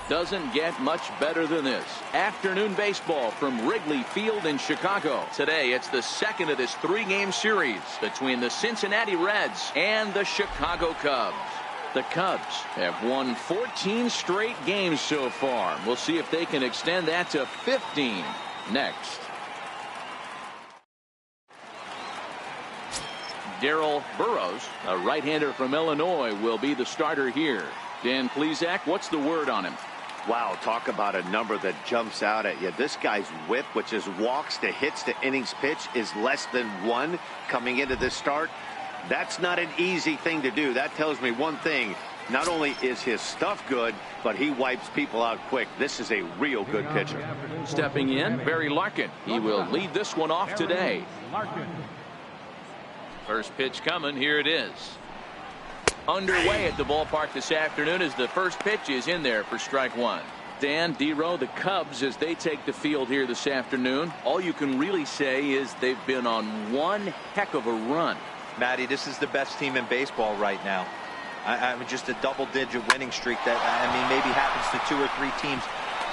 Doesn't get much better than this. Afternoon baseball from Wrigley Field in Chicago. Today, it's the second of this three-game series between the Cincinnati Reds and the Chicago Cubs. The Cubs have won 14 straight games so far. We'll see if they can extend that to 15 next. Darrell Burroughs, a right-hander from Illinois, will be the starter here. Dan Plesac, what's the word on him? Wow, talk about a number that jumps out at you. This guy's whip, which is walks to hits to innings pitch, is less than 1 coming into this start. That's not an easy thing to do. That tells me one thing. Not only is his stuff good, but he wipes people out quick. This is a real good pitcher. Stepping in, Barry Larkin. He will lead this one off today. First pitch coming. Here it is. Underway at the ballpark this afternoon as the first pitch is in there for strike one. Dan, D-Row, the Cubs, as they take the field here this afternoon, all you can really say is they've been on one heck of a run. Matty, this is the best team in baseball right now. I mean, just a double-digit winning streak that, I mean, maybe happens to 2 or 3 teams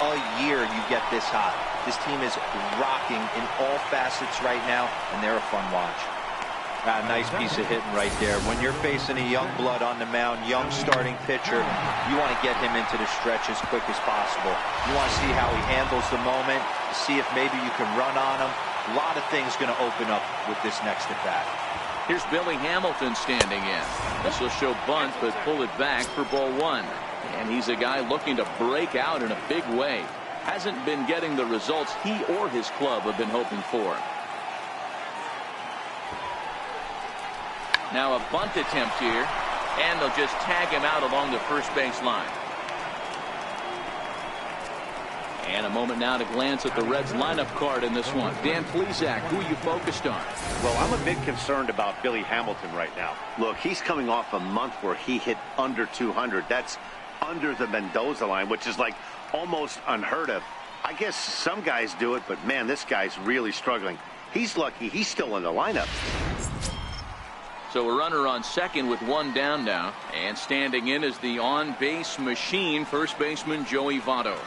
a year. You get this hot. This team is rocking in all facets right now, and they're a fun watch. Nice piece of hitting right there. When you're facing a young blood on the mound, young starting pitcher, you want to get him into the stretch as quick as possible. You want to see how he handles the moment, see if maybe you can run on him. A lot of things going to open up with this next at bat. Here's Billy Hamilton standing in. This will show bunt, but pull it back for ball 1. And he's a guy looking to break out in a big way. Hasn't been getting the results he or his club have been hoping for. Now a bunt attempt here, and they'll just tag him out along the first base line. And a moment now to glance at the Reds lineup card in this one. Dan Plesac, who are you focused on? Well, I'm a bit concerned about Billy Hamilton right now. Look, he's coming off a month where he hit under 200. That's under the Mendoza line, which is like almost unheard of. I guess some guys do it, but man, this guy's really struggling. He's lucky he's still in the lineup. So a runner on second with 1 down now, and standing in is the on-base machine, first baseman Joey Votto.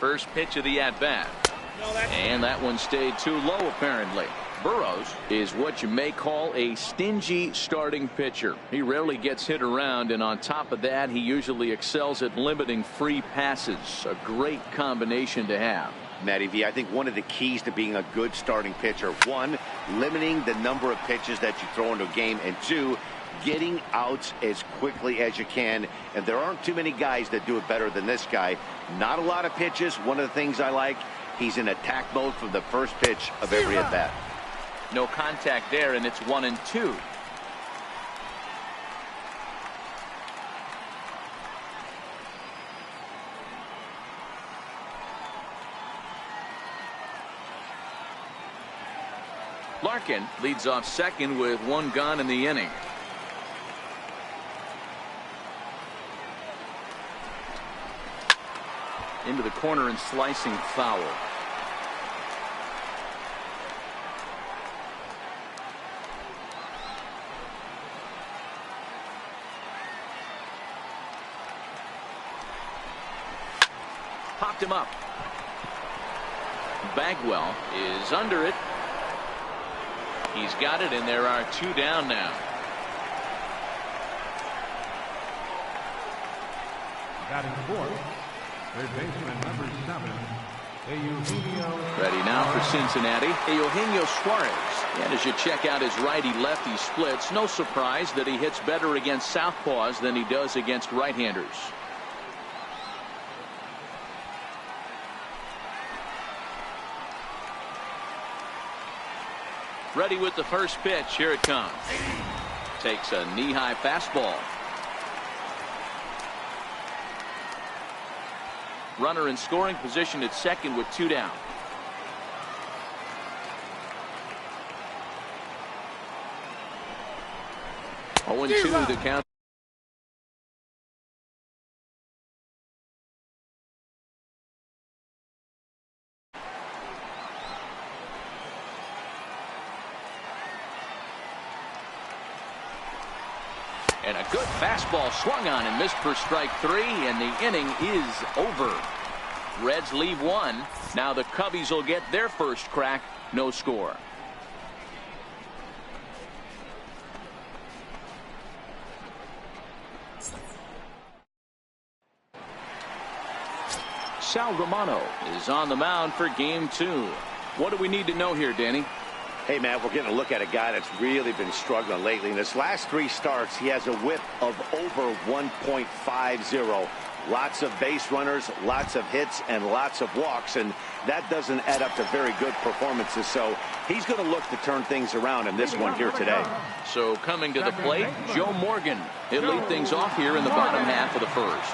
First pitch of the at-bat. And that one stayed too low, apparently. Burroughs is what you may call a stingy starting pitcher. He rarely gets hit around, and on top of that, he usually excels at limiting free passes. A great combination to have. Matty V, I think one of the keys to being a good starting pitcher, 1, limiting the number of pitches that you throw into a game, and 2, getting outs as quickly as you can. And there aren't too many guys that do it better than this guy. Not a lot of pitches. One of the things I like, he's in attack mode from the first pitch of every at bat. No contact there, and it's 1-2. Larkin leads off second with 1 gone in the inning. Into the corner and slicing foul. Popped him up. Bagwell is under it. He's got it, and there are 2 down now. Batting fourth, third baseman number 7, Eugenio. Ready now for Cincinnati, Eugenio Suarez. And as you check out his righty-lefty splits, no surprise that he hits better against southpaws than he does against right-handers. Ready with the first pitch. Here it comes. Takes a knee-high fastball. Runner in scoring position at second with 2 down. 0-2 the count. And a good fastball swung on and missed for strike 3, and the inning is over. Reds leave 1. Now the Cubbies will get their first crack. No score. Sal Romano is on the mound for game 2. What do we need to know here, Danny? Hey, man, we're getting a look at a guy that's really been struggling lately. In his last 3 starts, he has a whip of over 1.50. Lots of base runners, lots of hits, and lots of walks, and that doesn't add up to very good performances. So he's going to look to turn things around in this one here today. So coming to the plate, Joe Morgan. He'll lead things off here in the bottom half of the first.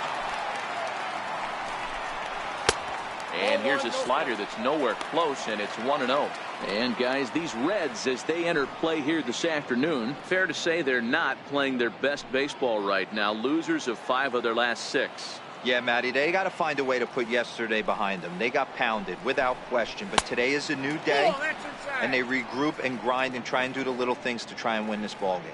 And here's a slider that's nowhere close, and it's 1-0. And guys, these Reds, as they enter play here this afternoon, fair to say they're not playing their best baseball right now. Losers of 5 of their last 6. Yeah, Matty, they got to find a way to put yesterday behind them. They got pounded without question, but today is a new day, and they regroup and grind and try and do the little things to try and win this ball game.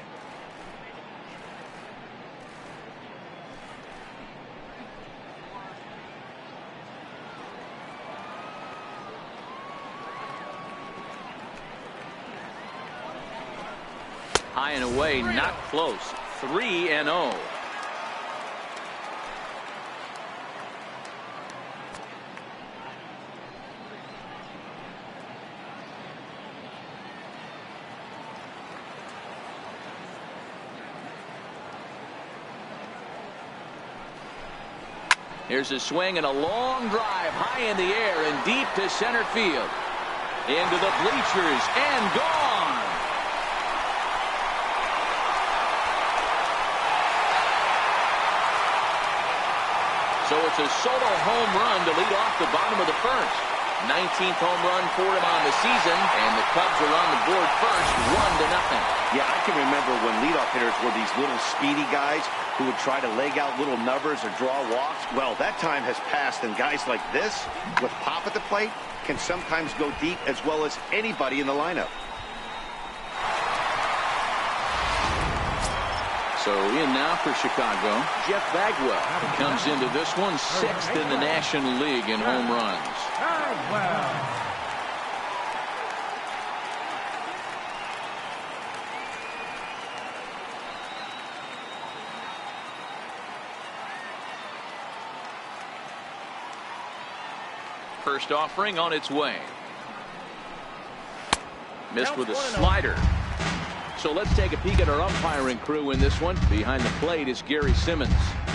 High and away, not close. 3-0. Here's a swing and a long drive high in the air and deep to center field. Into the bleachers and gone. So it's a solo home run to lead off the bottom of the first. 19th home run for him on the season, and the Cubs are on the board first, 1-0. Yeah, I can remember when leadoff hitters were these little speedy guys who would try to leg out little numbers or draw walks. Well, that time has passed, and guys like this, with pop at the plate, can sometimes go deep as well as anybody in the lineup. So in now for Chicago, Jeff Bagwell comes into this one 6th in the National League in home runs. First offering on its way. Missed with a slider. So let's take a peek at our umpiring crew in this one. Behind the plate is Gary Simmons.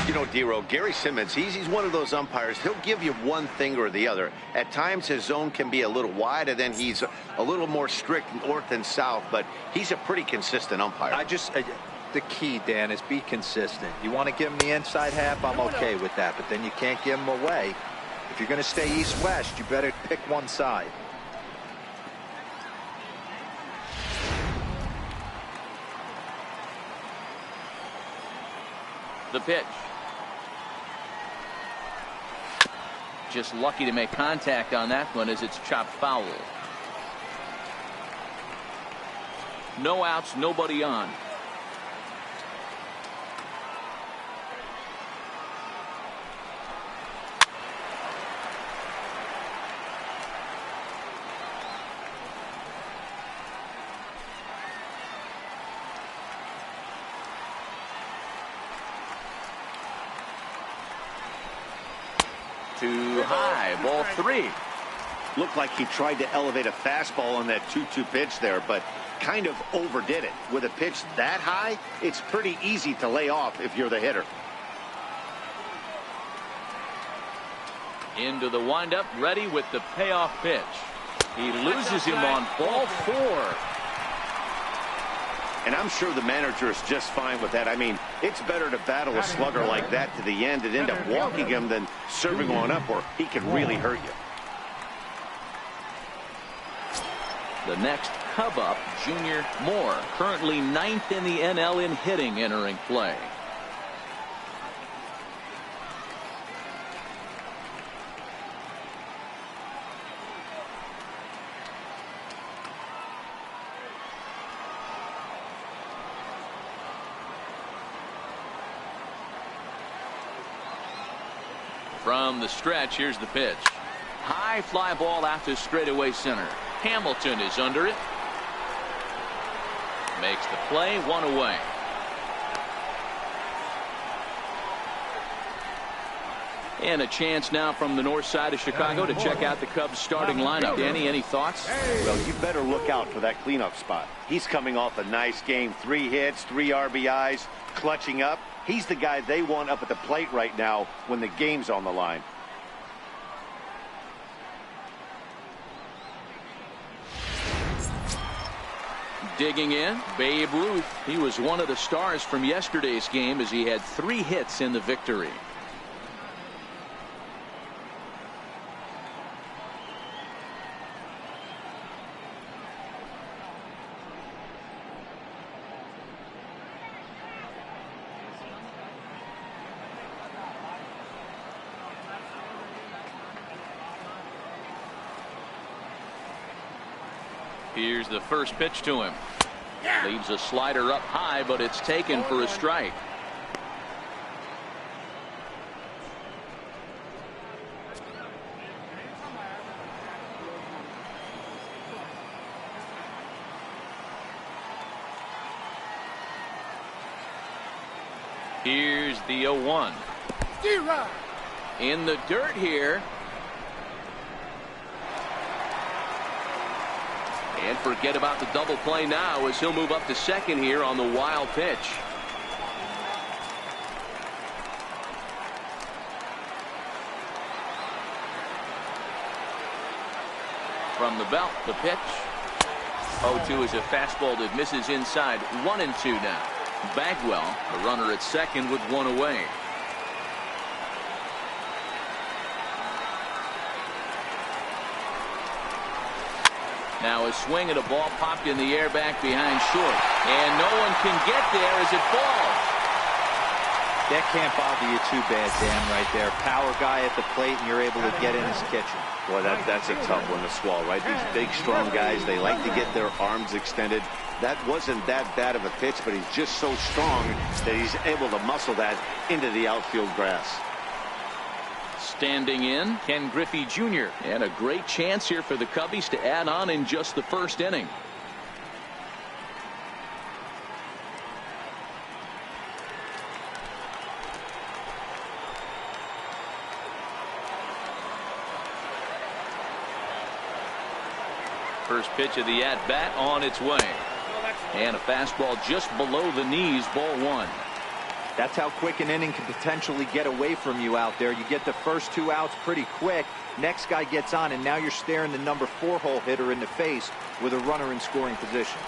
You know, Dero, Gary Simmons, he's one of those umpires. He'll give you one thing or the other. At times his zone can be a little wide, and then he's a little more strict north and south, but he's a pretty consistent umpire. The key, Dan, is be consistent. You want to give him the inside half, I'm okay with that, but then you can't give him away. If you're going to stay east-west, you better pick one side. The pitch. Just lucky to make contact on that one as it's chopped foul. No outs, nobody on. Too high, ball 3. Looked like he tried to elevate a fastball on that 2-2 pitch there, but kind of overdid it. With a pitch that high, it's pretty easy to lay off if you're the hitter. Into the windup, ready with the payoff pitch. He loses him on ball 4. And I'm sure the manager is just fine with that. I mean, it's better to battle a slugger like that to the end and end up walking him than serving one up where he can really hurt you. The next Cub up, Junior Moore, currently 9th in the NL in hitting, entering play. From the stretch, here's the pitch. High fly ball out to straightaway center. Hamilton is under it. Makes the play, 1 away. And a chance now from the north side of Chicago to check out the Cubs starting lineup. Danny, any thoughts? Well, you better look out for that cleanup spot. He's coming off a nice game. 3 hits, 3 RBIs, clutching up. He's the guy they want up at the plate right now when the game's on the line. Digging in, Babe Ruth. He was one of the stars from yesterday's game as he had 3 hits in the victory. Here's the first pitch to him. Leaves a slider up high, but it's taken for a strike. Here's the 0-1. In the dirt here. And forget about the double play now as he'll move up to second here on the wild pitch. From the belt, the pitch. 0-2 is a fastball that misses inside. 1-2 now. Bagwell, a runner at second with 1 away. Now a swing at a ball popped in the air back behind short. And no one can get there as it falls. That can't bother you too bad, Dan, right there. Power guy at the plate, and you're able to get in his kitchen. Boy, that's a tough one to swallow, right? These big, strong guys, they like to get their arms extended. That wasn't that bad of a pitch, but he's just so strong that he's able to muscle that into the outfield grass. Standing in, Ken Griffey Jr. And a great chance here for the Cubbies to add on in just the first inning. First pitch of the at-bat on its way. And a fastball just below the knees, ball 1. That's how quick an inning can potentially get away from you out there. You get the first 2 outs pretty quick. Next guy gets on, and now you're staring the number 4 hole hitter in the face with a runner in scoring position.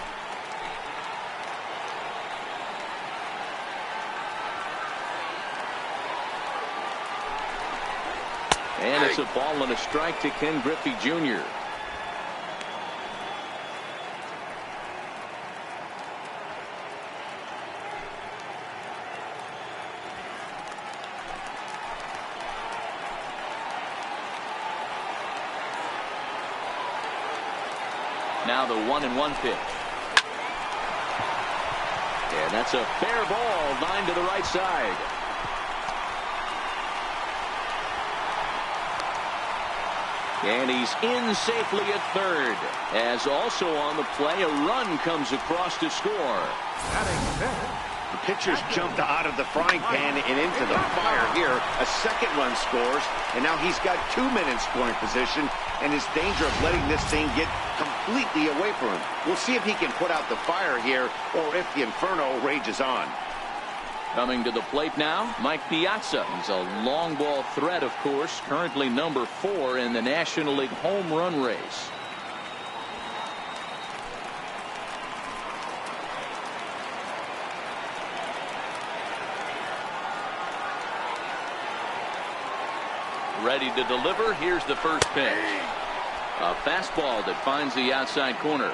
And it's a ball and a strike to Ken Griffey Jr. Now the 1-1 pitch. And that's a fair ball, line to the right side. And he's in safely at third. As also on the play, a run comes across to score. The pitcher's jumped out of the frying pan and into the fire here. A second run scores, and now he's got 2 men in scoring position, and is danger of letting this thing get completely away from him. We'll see if he can put out the fire here, or if the inferno rages on. Coming to the plate now, Mike Piazza. He's a long ball threat, of course, currently number 4 in the National League home run race. Ready to deliver. Here's the first pitch. A fastball that finds the outside corner.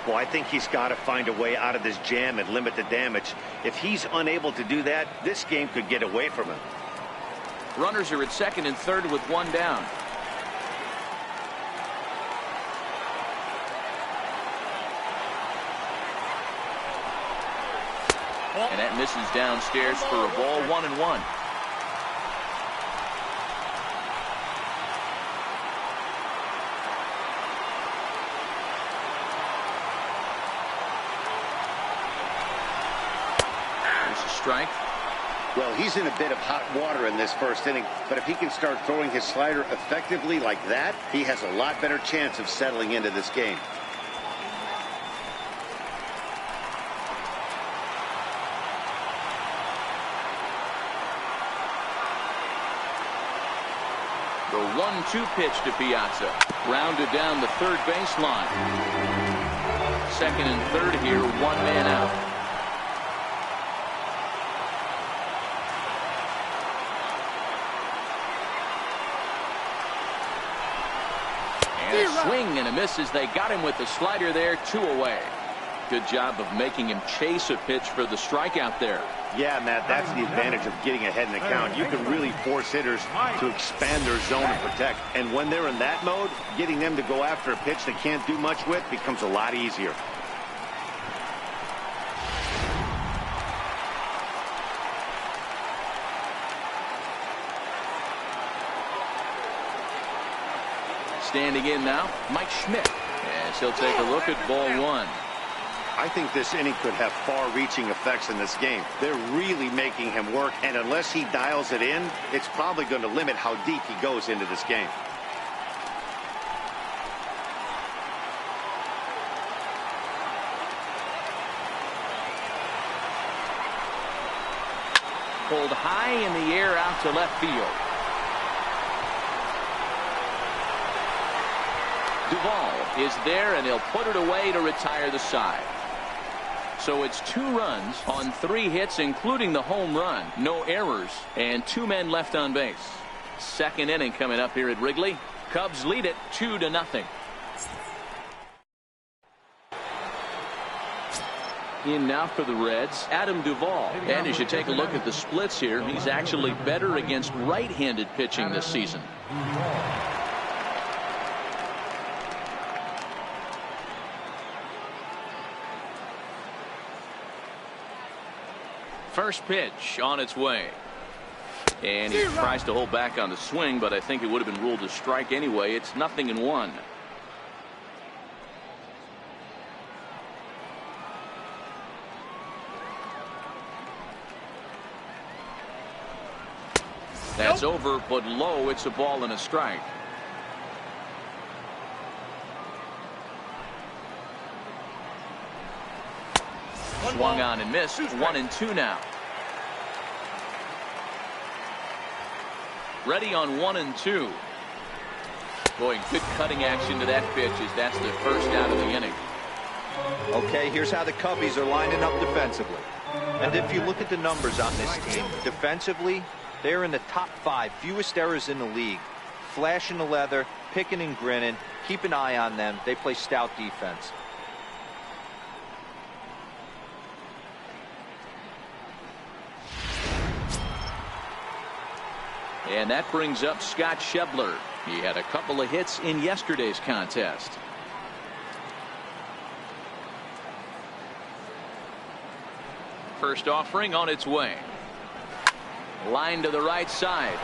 Well, I think he's got to find a way out of this jam and limit the damage. If he's unable to do that, this game could get away from him. Runners are at second and third with 1 down. And that misses downstairs for a ball, 1-1. strike. Well, he's in a bit of hot water in this first inning, but if he can start throwing his slider effectively like that, he has a lot better chance of settling into this game. The 1-2 pitch to Piazza. Rounded down the third baseline. Second and third here, one man out. And a swing and a miss as they got him with the slider there, 2 away. Good job of making him chase a pitch for the strikeout there. Yeah, Matt, that's the advantage of getting ahead in the count. You can really force hitters to expand their zone and protect. And when they're in that mode, getting them to go after a pitch they can't do much with becomes a lot easier. Standing in now, Mike Schmidt. As he'll take a look at ball 1. I think this inning could have far-reaching effects in this game. They're really making him work, and unless he dials it in, it's probably going to limit how deep he goes into this game. Pulled high in the air out to left field. Duvall is there, and he'll put it away to retire the side. So it's 2 runs on 3 hits, including the home run. No errors, and 2 men left on base. Second inning coming up here at Wrigley. Cubs lead it 2-0. In now for the Reds, Adam Duvall. And as you take a look at the splits here, he's actually better against right-handed pitching this season. First pitch on its way. And he tries to hold back on the swing, but I think it would have been ruled a strike anyway. It's 0-1. That's over, but low. It's a ball and a strike. Swung on and missed. 1-2 now. Ready on 1-2. Boy, good cutting action to that pitch as that's the first out of the inning. Okay, here's how the Cubbies are lining up defensively. And if you look at the numbers on this team, defensively, they're in the top 5 fewest errors in the league. Flashing the leather, picking and grinning, keep an eye on them. They play stout defense. And that brings up Scott Schebler. He had a couple of hits in yesterday's contest. First offering on its way. Line to the right side.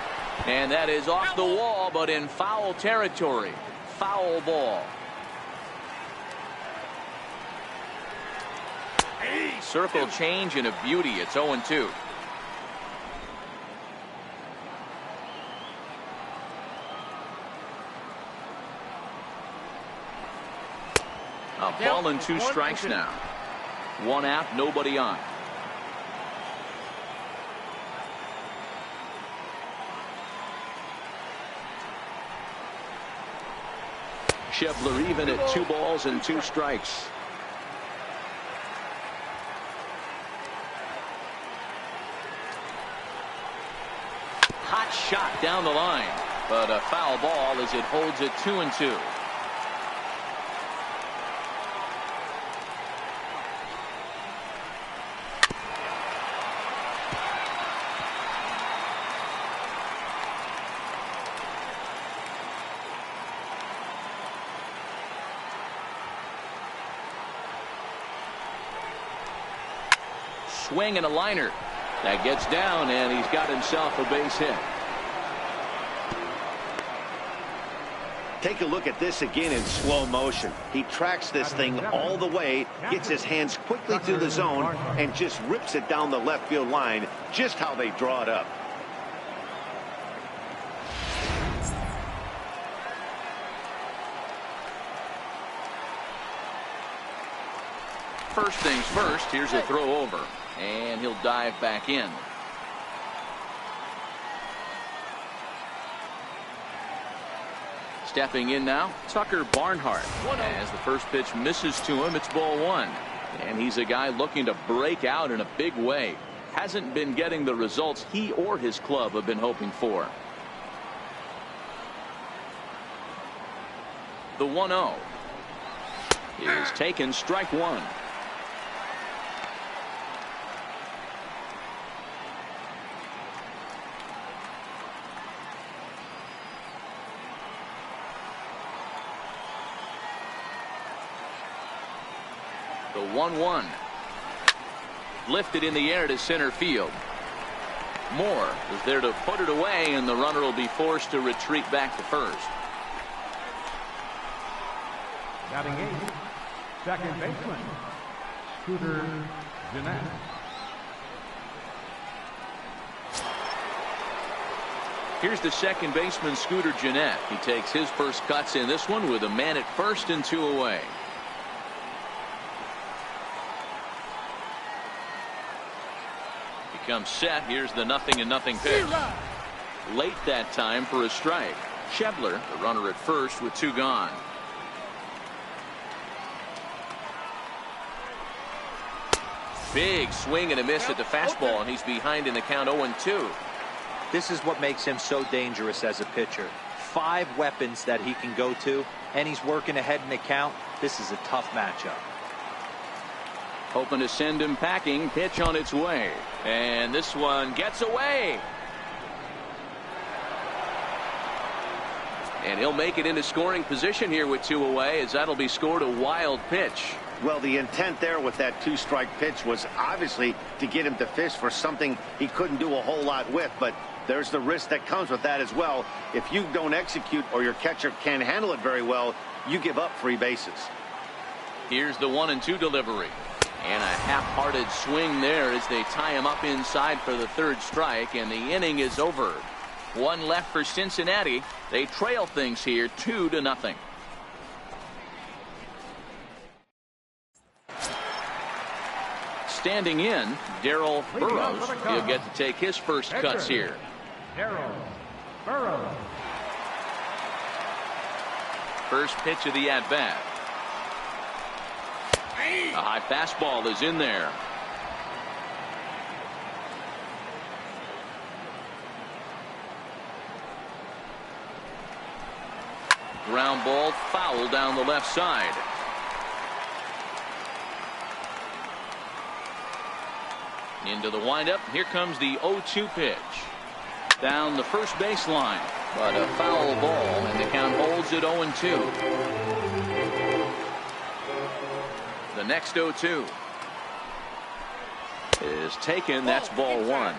And that is off the wall, but in foul territory. Foul ball. Circle change and a beauty. It's 0-2. A ball and 2 strikes now. 1 out, nobody on. Schebler even at 2 balls and 2 strikes. Hot shot down the line, but a foul ball as it holds it 2-2. Swing and a liner. That gets down, and he's got himself a base hit. Take a look at this again in slow motion. He tracks this thing all the way, gets his hands quickly through the zone, and just rips it down the left field line, just how they draw it up. First things first, here's a throw over, and he'll dive back in. Stepping in now, Tucker Barnhart. As the first pitch misses to him, it's ball one. And he's a guy looking to break out in a big way. Hasn't been getting the results he or his club have been hoping for. The 1-0 is taken, strike one. The 1-1 lifted in the air to center field. Moore is there to put it away, and the runner will be forced to retreat back to first. Batting eighth, second baseman, Scooter Gennett. Here's the second baseman, Scooter Gennett. He takes his first cuts in this one with a man at first and two away. Comes set. Here's the 0-0 pitch. Late that time for a strike. Schebler, the runner at first with two gone. Big swing and a miss at the fastball, and he's behind in the count 0-2. This is what makes him so dangerous as a pitcher. 5 weapons that he can go to, and he's working ahead in the count. This is a tough matchup. Hoping to send him packing. Pitch on its way. And this one gets away. And he'll make it into scoring position here with two away, as that'll be scored a wild pitch. Well, the intent there with that two-strike pitch was obviously to get him to fish for something he couldn't do a whole lot with, but there's the risk that comes with that as well. If you don't execute or your catcher can't handle it very well, you give up free bases. Here's the 1-2 delivery. And a half-hearted swing there as they tie him up inside for the third strike, and the inning is over. One left for Cincinnati. They trail things here 2-0. Standing in, Darrell Burrows. He'll get to take his first cuts here. Darrell Burrows. First pitch of the at-bat. A high fastball is in there. Ground ball foul down the left side. Into the windup. Here comes the 0-2 pitch. Down the first baseline. But a foul ball, and the count holds at 0-2. The next 0-2 is taken. That's ball one.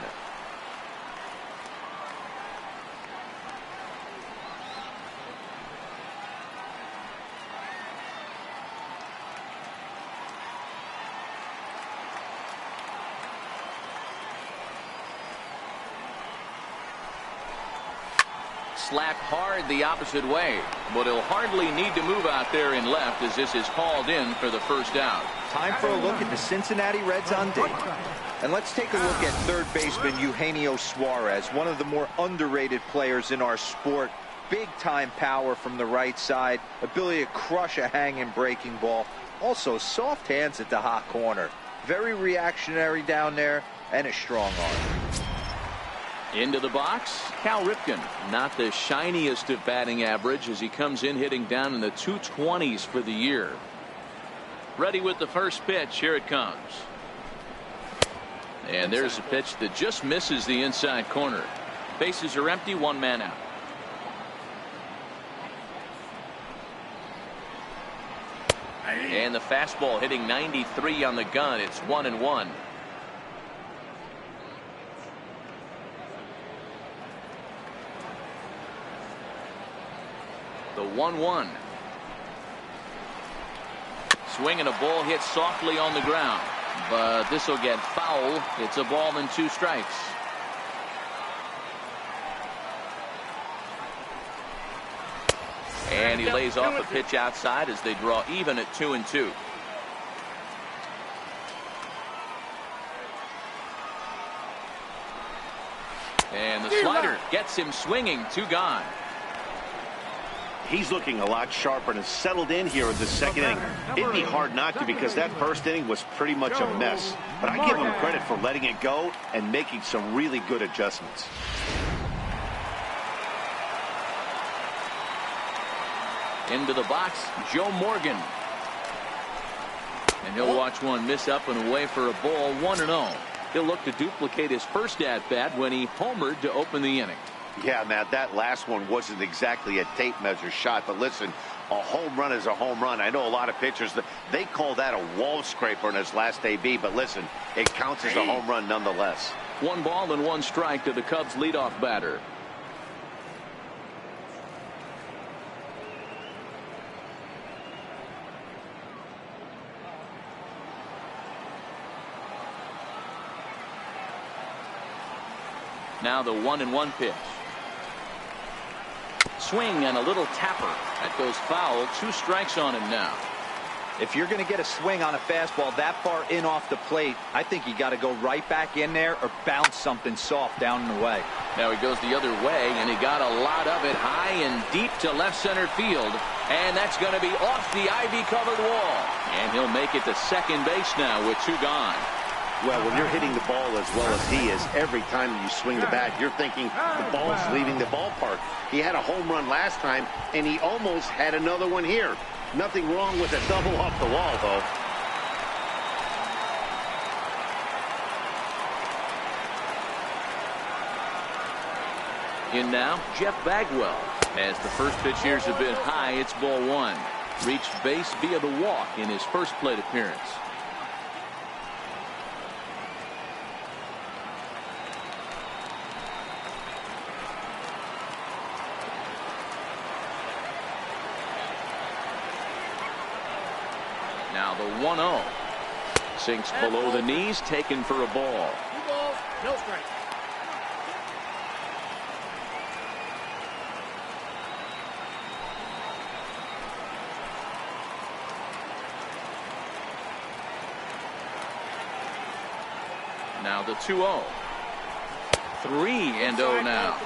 Slapped hard the opposite way, but he'll hardly need to move out there in left as this is hauled in for the first out. Time for a look at the Cincinnati Reds on D. And let's take a look at third baseman Eugenio Suarez, one of the more underrated players in our sport. Big time power from the right side, ability to crush a hanging breaking ball. Also soft hands at the hot corner. Very reactionary down there, and a strong arm. Into the box, Cal Ripken. Not the shiniest of batting average as he comes in hitting down in the 220s for the year. Ready with the first pitch. Here it comes. And there's a pitch that just misses the inside corner. Bases are empty, one man out. And the fastball hitting 93 on the gun. It's 1-1. The 1-1. Swinging a ball hit softly on the ground, but this will get foul. It's a ball and 2 strikes. And he lays off a pitch outside as they draw even at 2-2. And the slider gets him swinging. 2 gone. He's looking a lot sharper and has settled in here in the second inning. It'd be hard not to, because that first inning was pretty much a mess. But I give him credit for letting it go and making some really good adjustments. Into the box, Joe Morgan. And he'll watch one miss up and away for a ball. 1-0. He'll look to duplicate his first at-bat when he homered to open the inning. Yeah, Matt, that last one wasn't exactly a tape measure shot, but listen, a home run is a home run. I know a lot of pitchers, they call that a wall scraper in his last AB, but listen, it counts as a home run nonetheless. 1 ball and 1 strike to the Cubs leadoff batter. Now the 1-1 pitch. Swing and a little tapper. That goes foul. 2 strikes on him now. If you're going to get a swing on a fastball that far in off the plate, I think you got to go right back in there or bounce something soft down and away. Now he goes the other way, and he got a lot of it high and deep to left center field. And that's going to be off the ivy-covered wall. And he'll make it to second base now with 2 gone. Well, when you're hitting the ball as well as he is, every time you swing the bat, you're thinking the ball's leaving the ballpark. He had a home run last time, and he almost had another one here. Nothing wrong with a double off the wall, though. In now, Jeff Bagwell. As the first pitch here is a bit high, it's ball 1. Reached base via the walk in his first plate appearance. Now the 1-0. Sinks below the knees, taken for a ball. 2 balls, no strike. Now the 2-0. 3-0 now.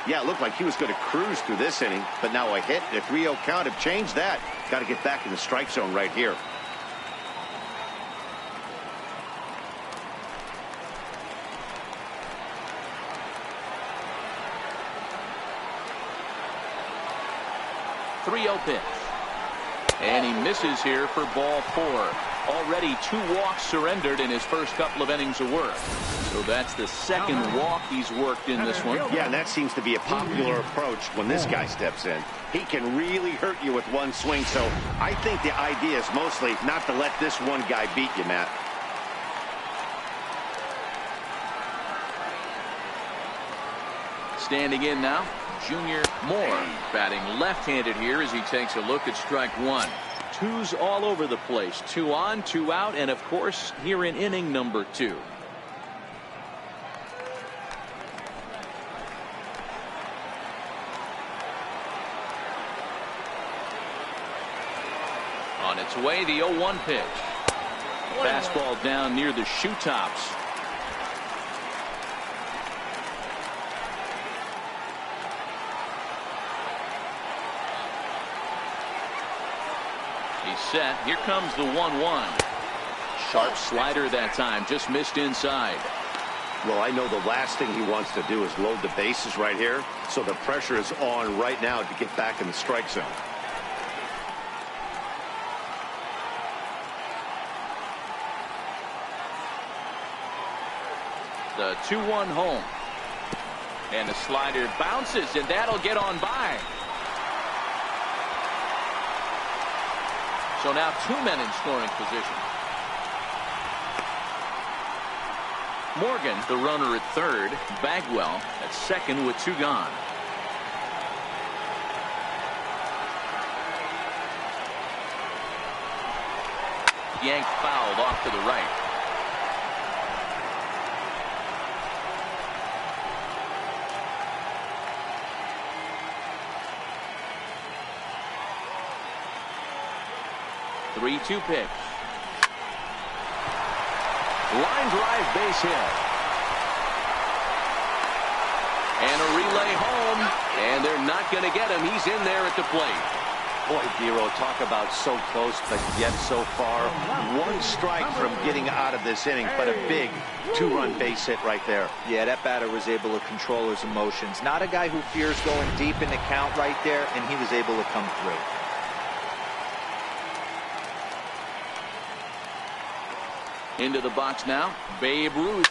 Yeah, it looked like he was going to cruise through this inning, but now a hit and a 3-0 count have changed that. Got to get back in the strike zone right here. Pitch. And he misses here for ball 4. Already 2 walks surrendered in his first couple of innings of work. So that's the second walk he's worked in this one. Yeah, and that seems to be a popular approach when this guy steps in. He can really hurt you with one swing, so I think the idea is mostly not to let this one guy beat you, Matt. Standing in now, Junior Moore, batting left-handed here as he takes a look at strike 1. 2s all over the place. 2 on, 2 out, and of course here in inning number 2. On its way, the 0-1 pitch. Fastball down near the shoe tops. He's set. Here comes the 1-1. Sharp slider that time. Just missed inside. Well, I know the last thing he wants to do is load the bases right here. So the pressure is on right now to get back in the strike zone. The 2-1 home. And the slider bounces, and that'll get on by. So now 2 men in scoring position. Morgan, the runner at third. Bagwell at second with 2 gone. yanked fouled off to the right. Three-two pitch. Line drive, base hit. And a relay home, and they're not going to get him. He's in there at the plate. Boy, Dero, talk about so close, but yet so far. One strike from getting out of this inning, but a big two-run base hit right there. Yeah, that batter was able to control his emotions. Not a guy who fears going deep in the count right there, and he was able to come through. Into the box now, Babe Ruth.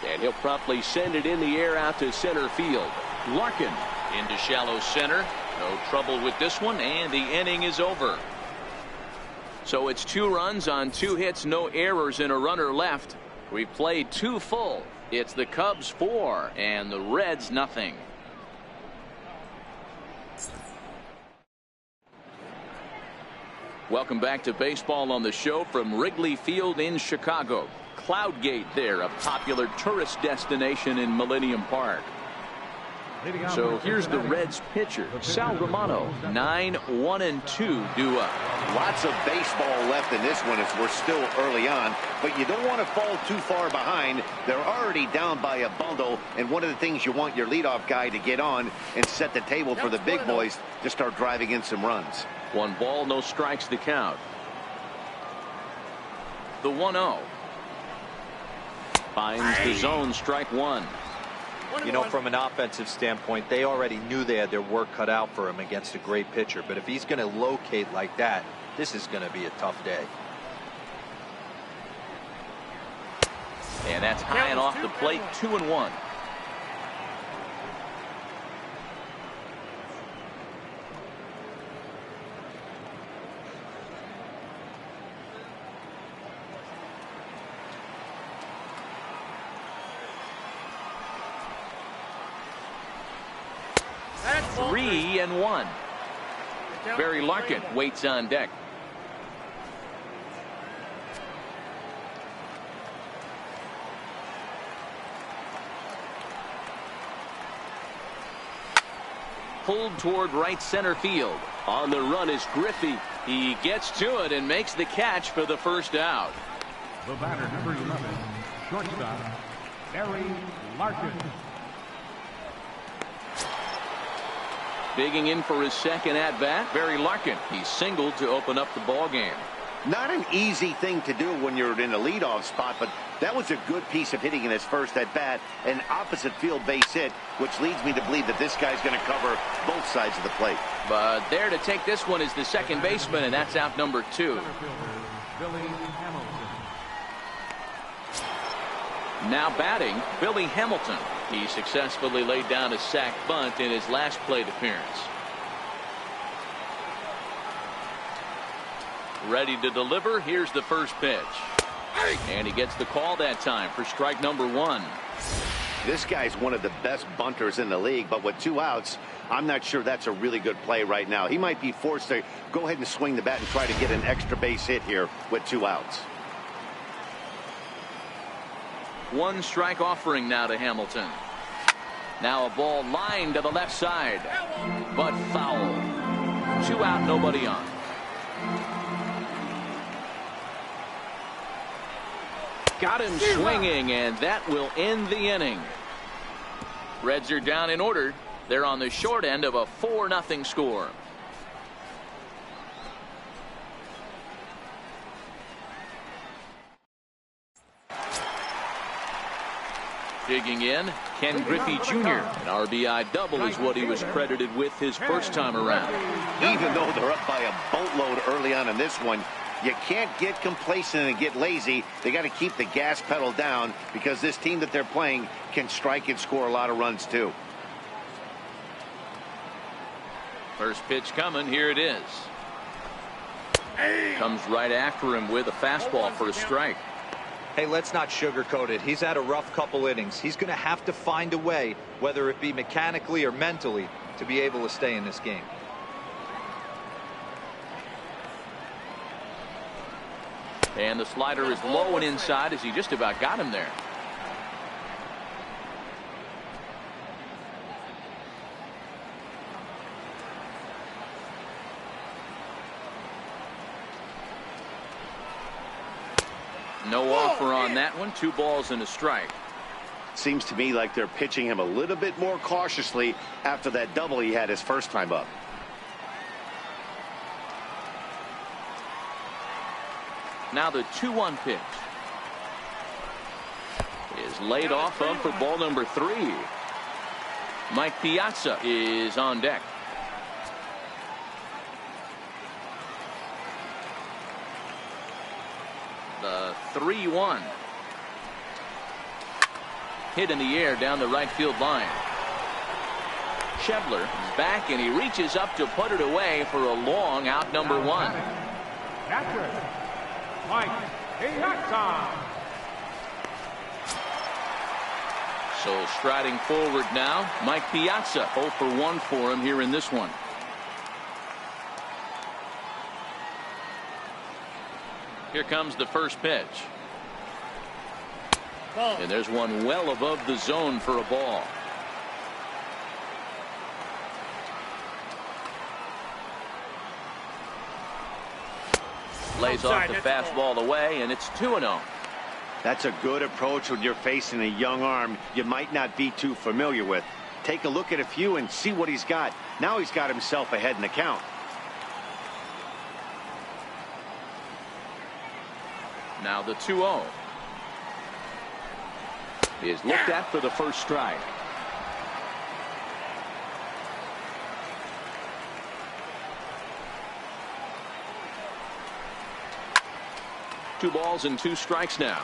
And he'll promptly send it in the air out to center field. Larkin into shallow center. No trouble with this one, and the inning is over. So it's 2 runs on 2 hits, no errors, and a runner left. We've played 2 full. It's the Cubs 4 and the Reds nothing. Welcome back to baseball on the show from Wrigley Field in Chicago. Cloudgate there, a popular tourist destination in Millennium Park. So here's the Reds pitcher, Sal Romano, 9-1-2 due up. Lots of baseball left in this one as we're still early on, but you don't want to fall too far behind. They're already down by a bundle, and one of the things you want your leadoff guy to get on and set the table for the big boys to start driving in some runs. 1 ball, no strikes to count. The 1-0. Finds the zone, strike 1. You know, from an offensive standpoint, they already knew they had their work cut out for him against a great pitcher. But if he's going to locate like that, this is going to be a tough day. And that's high and off the plate, 2-1. Three and 1. Barry Larkin waits on deck. Pulled toward right center field. On the run is Griffey. He gets to it and makes the catch for the first out. The batter, number 11, shortstop, Barry Larkin. Digging in for his second at-bat, Barry Larkin. He singled to open up the ball game. Not an easy thing to do when you're in a leadoff spot, but that was a good piece of hitting in his first at-bat, an opposite field base hit, which leads me to believe that this guy's going to cover both sides of the plate. But there to take this one is the second baseman, and that's out number 2. Billy Hamilton. Now batting, Billy Hamilton. He successfully laid down a sac bunt in his last plate appearance. Ready to deliver. Here's the first pitch. And he gets the call that time for strike number 1. This guy's one of the best bunters in the league, but with 2 outs, I'm not sure that's a really good play right now. He might be forced to go ahead and swing the bat and try to get an extra base hit here with 2 outs. 1 strike offering now to Hamilton. Now a ball lined to the left side, but foul. 2 out, nobody on. Got him swinging, and that will end the inning. Reds are down in order. They're on the short end of a 4-0 score. Digging in, Ken Griffey Jr. An RBI double is what he was credited with his first time around. Even though they're up by a boatload early on in this one, you can't get complacent and get lazy. They got to keep the gas pedal down because this team that they're playing can strike and score a lot of runs too. First pitch coming. Here it is. Comes right after him with a fastball for a strike. Hey, let's not sugarcoat it. He's had a rough couple innings. He's going to have to find a way, whether it be mechanically or mentally, to be able to stay in this game. And the slider is low and inside as he just about got him there. No offer on that one. 2 balls and a strike. Seems to me like they're pitching him a little bit more cautiously after that double he had his first time up. Now the 2-1 pitch is laid off of for ball number 3. Mike Piazza is on deck. The 3-1. Hit in the air down the right field line. Schebler is back and he reaches up to put it away for a long out number 1. Catcher, Mike Piazza. So striding forward now, Mike Piazza. 0 for 1 for him here in this one. Here comes the first pitch. And there's one well above the zone for a ball. Lays off the fastball away, and it's 2-0. That's a good approach when you're facing a young arm you might not be too familiar with. Take a look at a few and see what he's got. Now he's got himself ahead in the count. Now the 2-0 is looked at for the first strike. Two balls and 2 strikes now.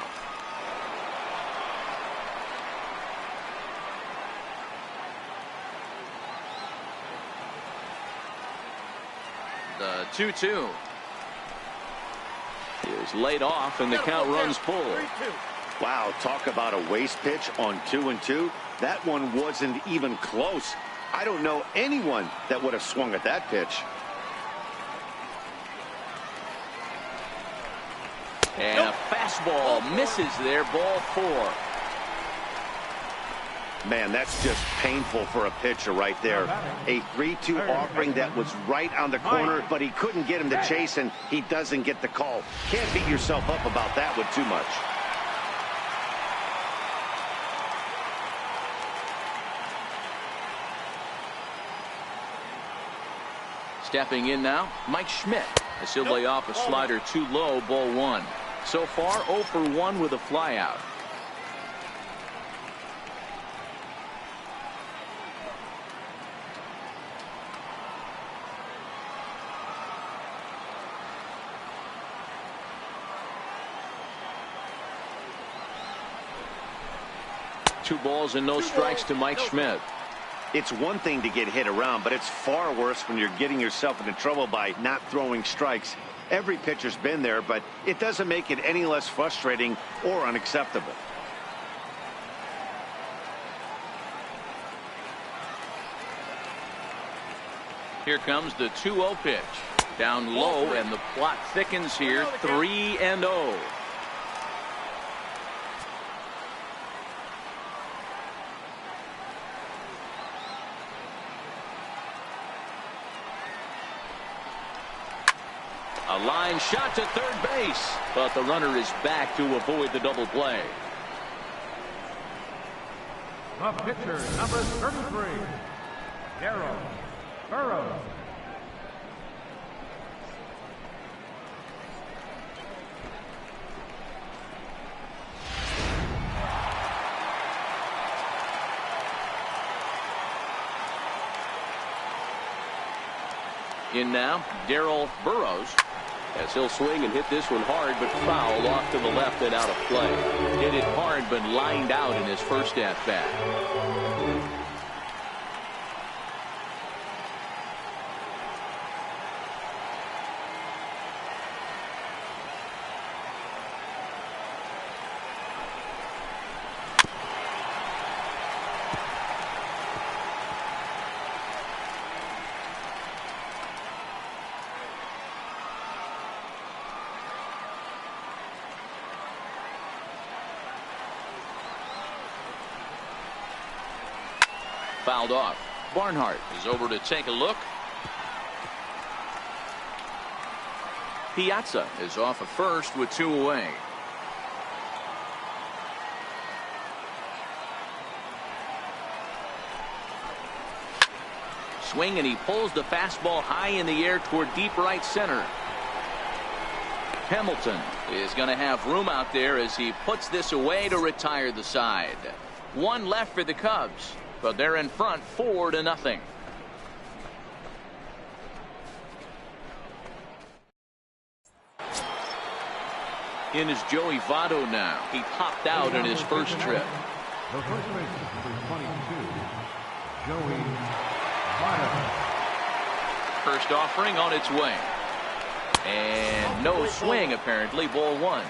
The 2-2 is laid off and the count runs full. Wow, talk about a waste pitch on 2-2. That one wasn't even close. I don't know anyone that would have swung at that pitch. And a fastball misses there, ball 4. Man, that's just painful for a pitcher right there. A 3-2 offering that was right on the corner, but he couldn't get him to chase, and he doesn't get the call. Can't beat yourself up about that one too much. Stepping in now, Mike Schmidt. As he'll lay off a slider too low, ball 1. So far, 0 for 1 with a flyout. Two balls and no strikes to Mike Schmidt. It's one thing to get hit around, but it's far worse when you're getting yourself into trouble by not throwing strikes. Every pitcher's been there, but it doesn't make it any less frustrating or unacceptable. Here comes the 2-0 pitch. Down low, and the plot thickens here. 3-0. A line shot to third base, but the runner is back to avoid the double play. The pitcher, number 33, Darryl Burrows. In now, Darryl Burrows, as he'll swing and hit this one hard, but foul off to the left and out of play. Hit it hard, but lined out in his first at-bat. fouled off. Barnhart is over to take a look. Piazza is off at first with 2 away. Swing, and he pulls the fastball high in the air toward deep right center. Hamilton is going to have room out there as he puts this away to retire the side. 1 left for the Cubs, but they're in front 4-0. In is Joey Votto now. He popped out in his first trip. The first baseman, number 22, Joey Votto. First offering on its way. And no swing, apparently. Ball 1.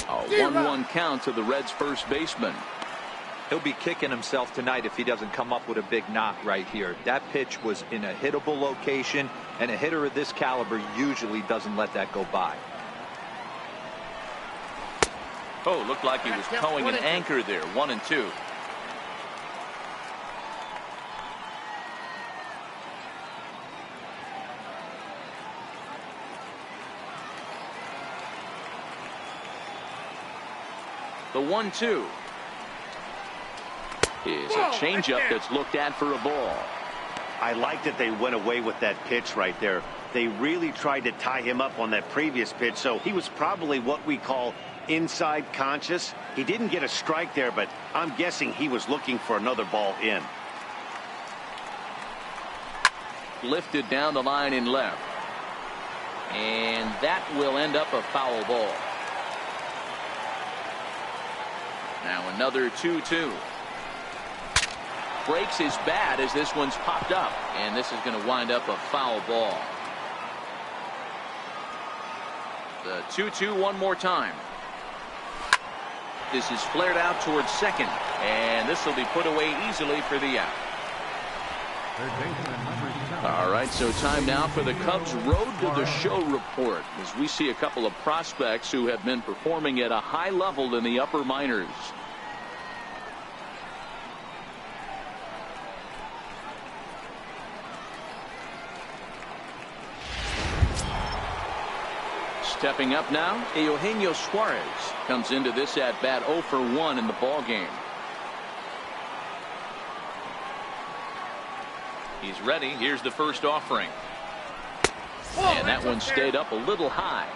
A 1-1 count to the Reds' first baseman. He'll be kicking himself tonight if he doesn't come up with a big knock right here. That pitch was in a hittable location, and a hitter of this caliber usually doesn't let that go by. Oh, looked like he was towing an anchor there. 1-2. The 1-2 is a changeup that's looked at for a ball. I like that they went away with that pitch right there. They really tried to tie him up on that previous pitch, so he was probably what we call inside conscious. He didn't get a strike there, but I'm guessing he was looking for another ball in. Lifted down the line in left. And that will end up a foul ball. Now another 2-2. Breaks his bat as this one's popped up, and this is going to wind up a foul ball. The 2-2 one more time. This is flared out towards second, and this will be put away easily for the out. All right, so time now for the Cubs' Road to the Show report, as we see a couple of prospects who have been performing at a high level in the upper minors. Stepping up now, Eugenio Suarez comes into this at bat 0 for 1 in the ball game. He's ready. Here's the first offering. And that one stayed up a little high.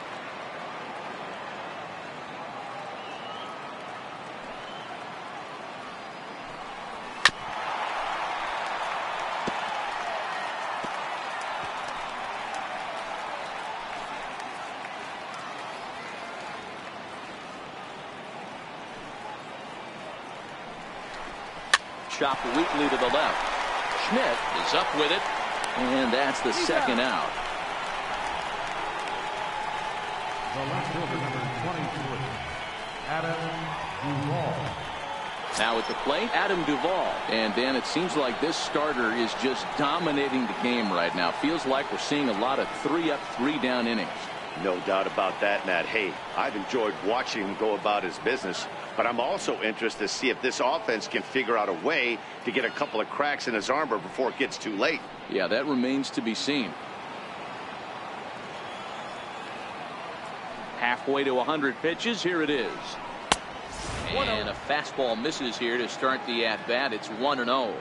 Chop weakly to the left. Schmidt is up with it, and that's the second out. The left fielder, number 23, Adam Duvall. Now at the plate, Adam Duvall. And Dan, it seems like this starter is just dominating the game right now. Feels like we're seeing a lot of 3-up, 3-down innings. No doubt about that, Matt. Hey, I've enjoyed watching him go about his business, but I'm also interested to see if this offense can figure out a way to get a couple of cracks in his armor before it gets too late. Yeah, that remains to be seen. Halfway to 100 pitches. Here it is. And a fastball misses here to start the at-bat. It's 1-0.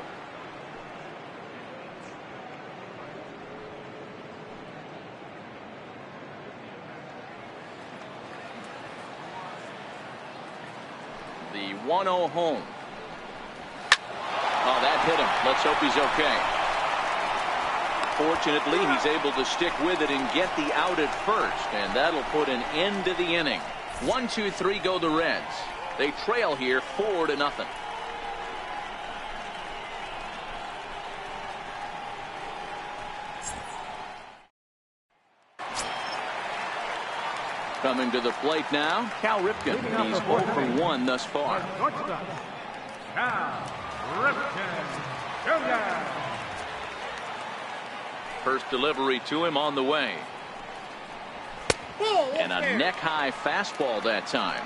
The 1-0 home. Oh, that hit him. Let's hope he's okay. Fortunately, he's able to stick with it and get the out at first, and that'll put an end to the inning. 1-2-3 go the Reds. They trail here 4-0. Coming to the plate now, Cal Ripken. He's 0 for 1 thus far. Cal Ripken Jr. First delivery to him on the way. And a neck-high fastball that time.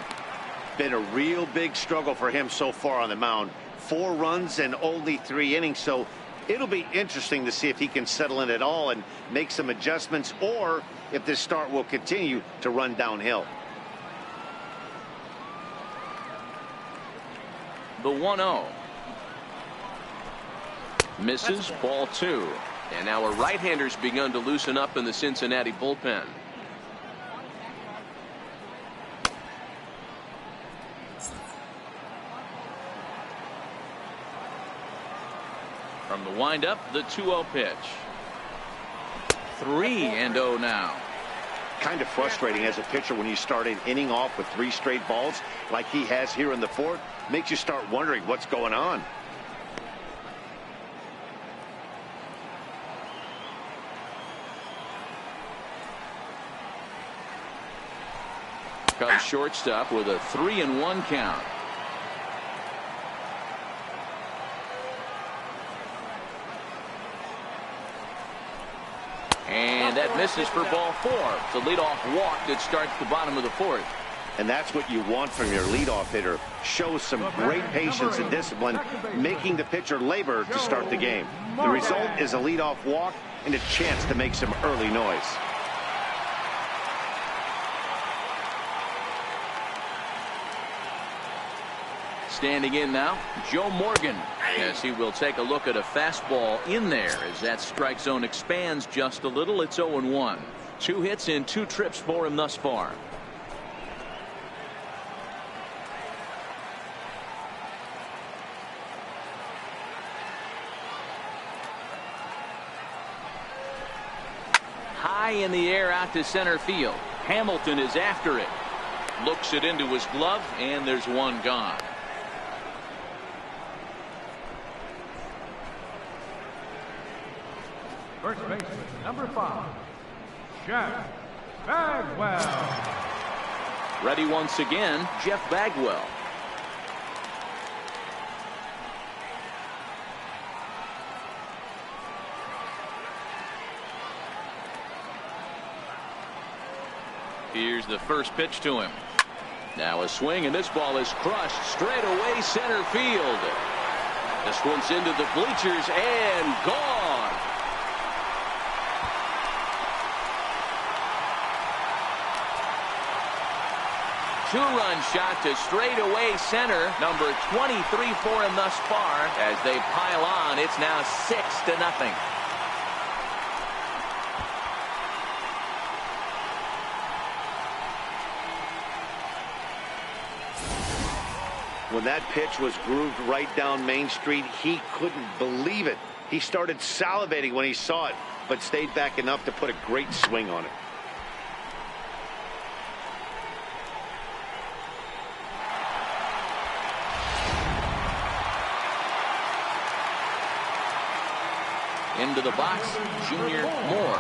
Been a real big struggle for him so far on the mound. 4 runs and only 3 innings, so it'll be interesting to see if he can settle in at all and make some adjustments, or if this start will continue to run downhill. The 1-0. Misses, ball 2. And now a right-hander's begun to loosen up in the Cincinnati bullpen. From the windup, the 2-0 pitch. 3-0 now. Kind of frustrating as a pitcher when you start an inning off with 3 straight balls like he has here in the 4th. Makes you start wondering what's going on. Cubs shortstop with a 3-1 count. And that misses for ball 4. It's a leadoff walk that starts the bottom of the 4th. And that's what you want from your leadoff hitter. Show some great patience and discipline, making the pitcher labor to start the game. The result is a leadoff walk and a chance to make some early noise. Standing in now, Joe Morgan, as he will take a look at a fastball in there as that strike zone expands just a little. It's 0-1. 2 hits in 2 trips for him thus far. High in the air out to center field. Hamilton is after it. Looks it into his glove, and there's one gone. First baseman, number 5, Jeff Bagwell. Ready once again, Jeff Bagwell. Here's the first pitch to him. Now a swing, and this ball is crushed straight away center field. This one's into the bleachers and gone. 2-run shot to straightaway center. Number 23 for him thus far. As they pile on, it's now 6-0. When that pitch was grooved right down Main Street, he couldn't believe it. He started salivating when he saw it, but stayed back enough to put a great swing on it. Into the box, Junior Moore.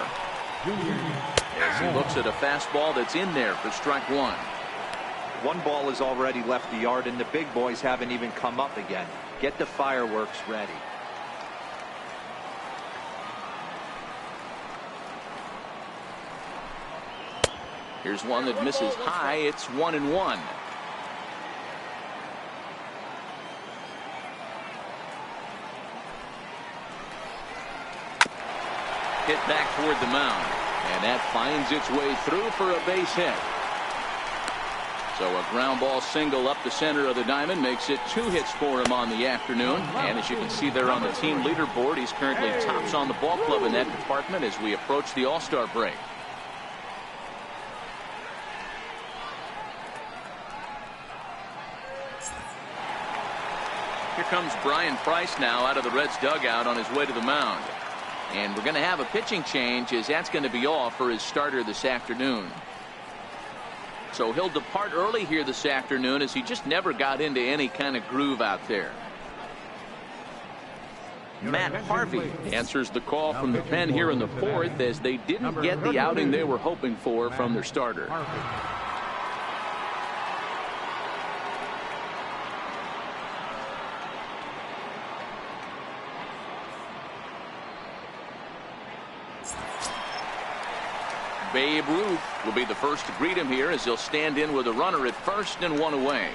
As he looks at a fastball that's in there for strike 1. 1 ball has already left the yard, and the big boys haven't even come up again. Get the fireworks ready. Here's one that misses high. It's 1-1. Hit back toward the mound, and that finds its way through for a base hit. So a ground ball single up the center of the diamond makes it 2 hits for him on the afternoon. And as you can see there on the team leaderboard, he's currently tops on the ball club in that department as we approach the All-Star break. Here comes Brian Price now out of the Reds dugout on his way to the mound. And we're going to have a pitching change, as that's going to be all for his starter this afternoon. So he'll depart early here this afternoon, as he just never got into any kind of groove out there. Matt Harvey answers the call from the pen here in the 4th, as they didn't get the outing they were hoping for from their starter. Babe Ruth will be the first to greet him here as he'll stand in with a runner at first and one away.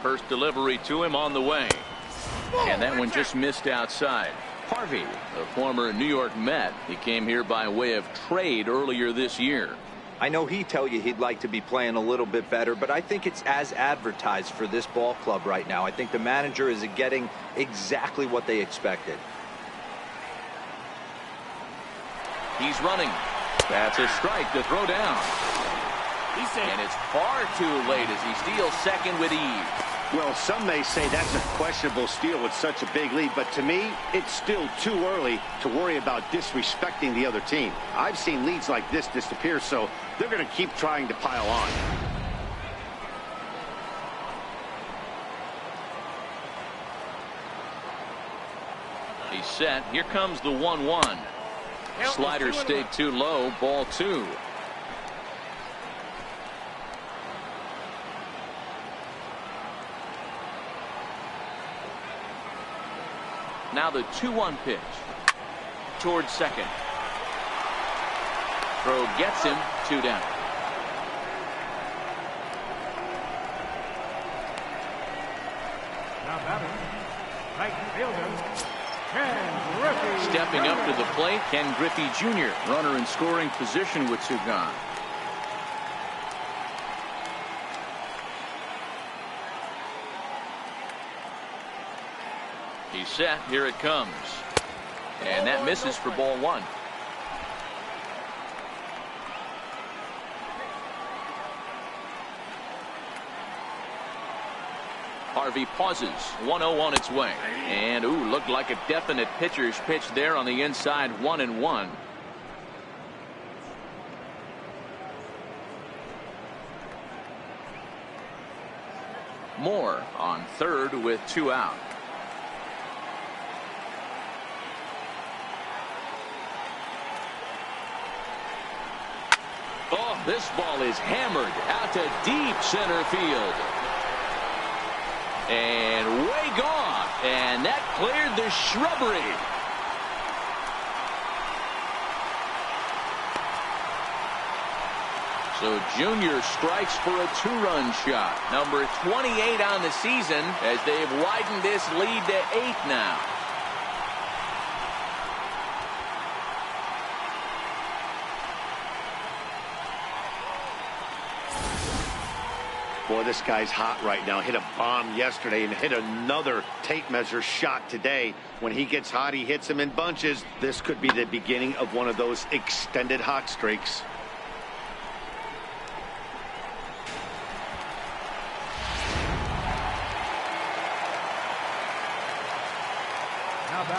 First delivery to him on the way. And that one just missed outside. Harvey, a former New York Met, he came here by way of trade earlier this year. I know he'd tell you he'd like to be playing a little bit better, but I think it's as advertised for this ball club right now. I think the manager is getting exactly what they expected. He's running. That's a strike to throw down. And it's far too late as he steals second with ease. Well, some may say that's a questionable steal with such a big lead, but to me, it's still too early to worry about disrespecting the other team. I've seen leads like this disappear, so they're going to keep trying to pile on. He's set. Here comes the 1-1. Slider stayed too low. Ball 2. Now the 2-1 pitch towards second. Throw gets him 2 down. Now batting, right fielder, Ken Griffey. Stepping up to the plate, Ken Griffey Jr. Runner in scoring position with 2 gone. He's set. Here it comes. And that misses for ball 1. Harvey pauses. 1-0 on its way. And, ooh, looked like a definite pitcher's pitch there on the inside. 1-1. Moore on third with 2 out. Oh, this ball is hammered out to deep center field. And way gone. And that cleared the shrubbery. So Junior strikes for a 2-run shot. Number 28 on the season as they've widened this lead to 8 now. Boy, this guy's hot right now. Hit a bomb yesterday and hit another tape measure shot today. When he gets hot, he hits them in bunches. This could be the beginning of one of those extended hot streaks.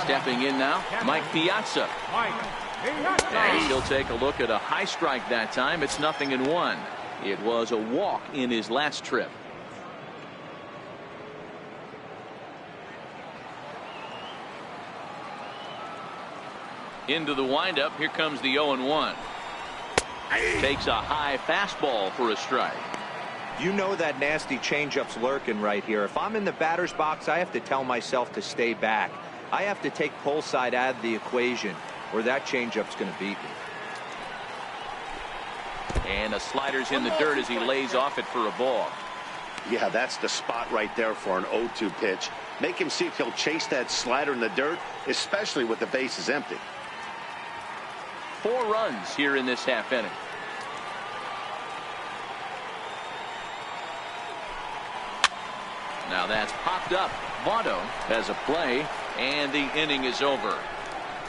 Stepping in now, Mike Piazza. And he'll take a look at a high strike that time. It's 0-1. It was a walk in his last trip. Into the windup. Here comes the 0-1. Takes a high fastball for a strike. You know that nasty changeup's lurking right here. If I'm in the batter's box, I have to tell myself to stay back. I have to take pull side out of the equation, or that changeup's going to beat me. And a slider's in the dirt as he lays off it for a ball. Yeah, that's the spot right there for an 0-2 pitch. Make him see if he'll chase that slider in the dirt, especially with the bases empty. 4 runs here in this half inning. Now that's popped up. Votto has a play, and the inning is over.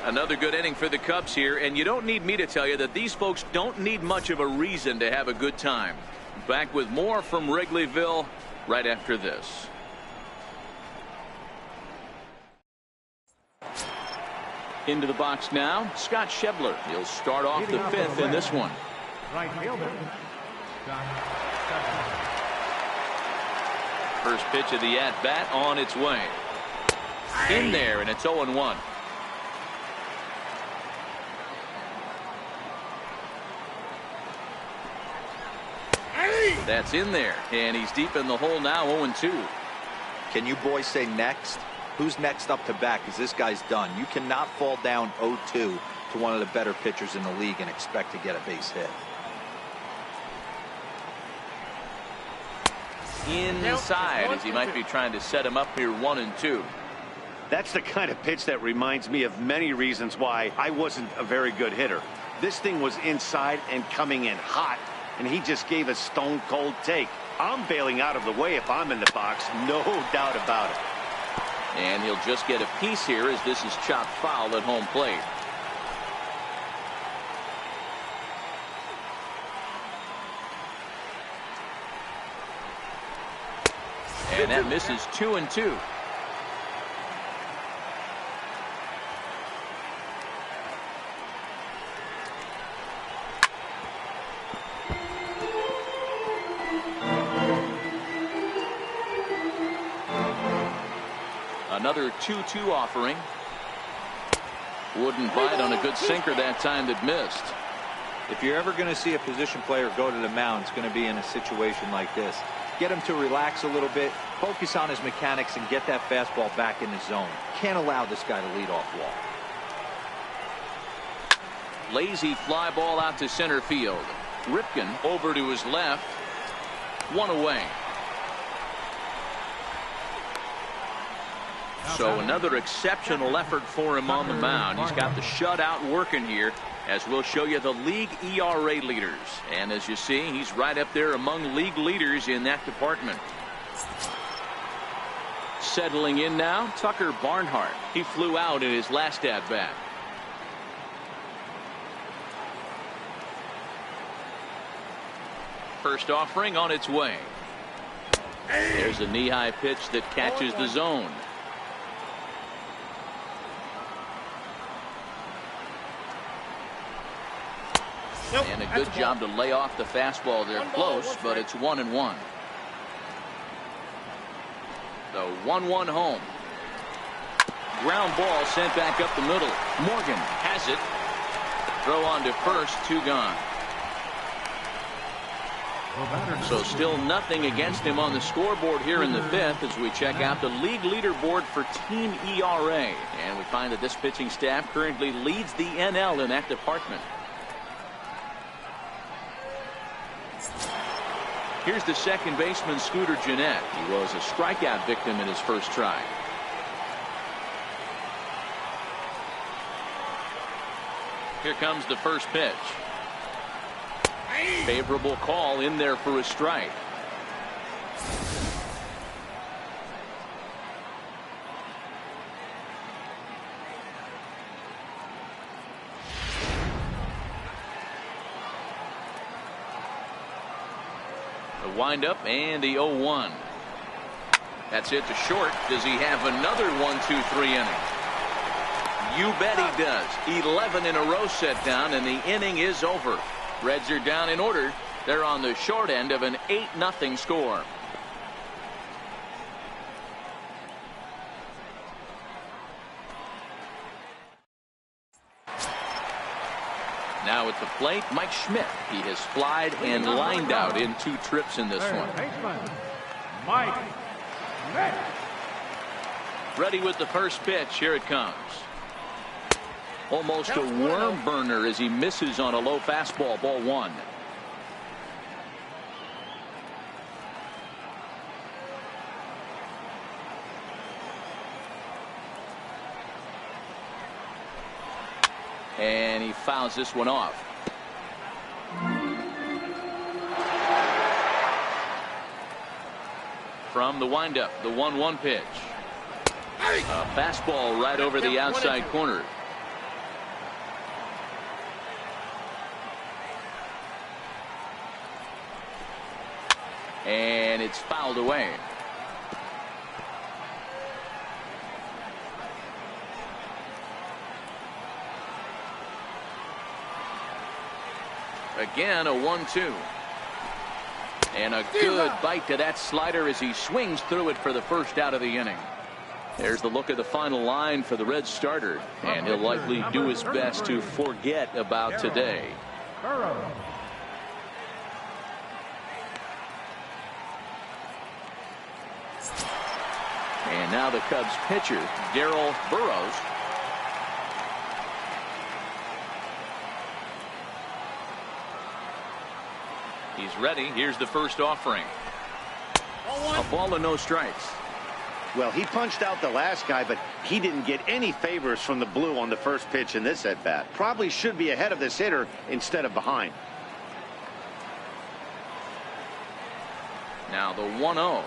Another good inning for the Cubs here, and you don't need me to tell you that these folks don't need much of a reason to have a good time. Back with more from Wrigleyville right after this. Into the box now, Scott Schebler. He'll start off the 5th in this one. Right fielder, Scott Schebler. First pitch of the at-bat on its way. In there, and it's 0-1. That's in there, and he's deep in the hole now, 0-2. Can you boys say next? Who's next up to bat? Because this guy's done. You cannot fall down 0-2 to one of the better pitchers in the league and expect to get a base hit. Inside, as he might be trying to set him up here, 1-2. That's the kind of pitch that reminds me of many reasons why I wasn't a very good hitter. This thing was inside and coming in hot, and he just gave a stone-cold take. I'm bailing out of the way if I'm in the box, no doubt about it. And he'll just get a piece here as this is chopped foul at home plate. And that misses 2-2. Another 2-2 offering. Wouldn't bite on a good sinker that time that missed. If you're ever going to see a position player go to the mound, it's going to be in a situation like this. Get him to relax a little bit, focus on his mechanics, and get that fastball back in the zone. Can't allow this guy to lead off wall. Lazy fly ball out to center field. Ripken over to his left. One away. So another exceptional effort for him on the mound. He's got the shutout working here, as we'll show you the league ERA leaders. And as you see, he's right up there among league leaders in that department. Settling in now, Tucker Barnhart. He flew out in his last at-bat. First offering on its way. There's a knee-high pitch that catches the zone. And a good job to lay off the fastball there close, but it's 1-1. The 1-1 home. Ground ball sent back up the middle. Morgan has it. Throw on to first, 2 gone. So still nothing against him on the scoreboard here in the 5th as we check out the league leaderboard for team ERA. And we find that this pitching staff currently leads the NL in that department. Here's the second baseman, Scooter Gennett. He was a strikeout victim in his first try. Here comes the first pitch. Favorable call in there for a strike. The windup and the 0-1. That's it to short. Does he have another 1-2-3 inning? You bet he does. 11 in a row set down, and the inning is over. Reds are down in order. They're on the short end of an 8-0 score. Now at the plate, Mike Schmidt. He has flied and lined out in 2 trips in this one. Mike Schmidt. Ready with the first pitch. Here it comes. Almost a worm burner as he misses on a low fastball. Ball 1. And he fouls this one off. From the windup, the 1-1 pitch. A fastball right over the outside corner. And it's fouled away. Again, a 1-2. And a good bite to that slider as he swings through it for the first out of the inning. There's the look at the final line for the Reds starter, and he'll likely do his best to forget about today. And now the Cubs pitcher, Darryl Burrows. He's ready. Here's the first offering. A ball and no strikes. Well, he punched out the last guy, but he didn't get any favors from the blue on the first pitch in this at-bat. Probably should be ahead of this hitter instead of behind. Now the 1-0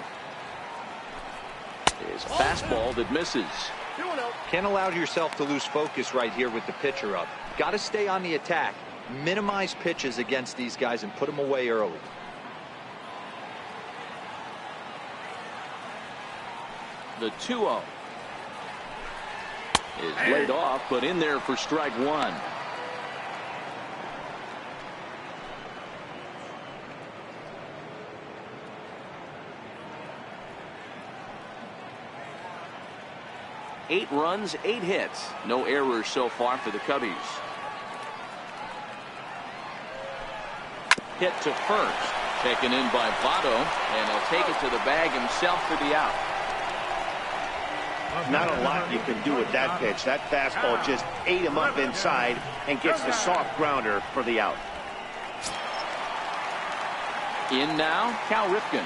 is a fastball that misses. Can't allow yourself to lose focus right here with the pitcher up. Got to stay on the attack. Minimize pitches against these guys and put them away early. The 2-0 is laid off, but in there for strike one. Eight runs, 8 hits. No errors so far for the Cubbies. Hit to first. Taken in by Votto, and he'll take it to the bag himself for the out. Not a lot you can do with that pitch. That fastball just ate him up inside and gets the soft grounder for the out. In now, Cal Ripken.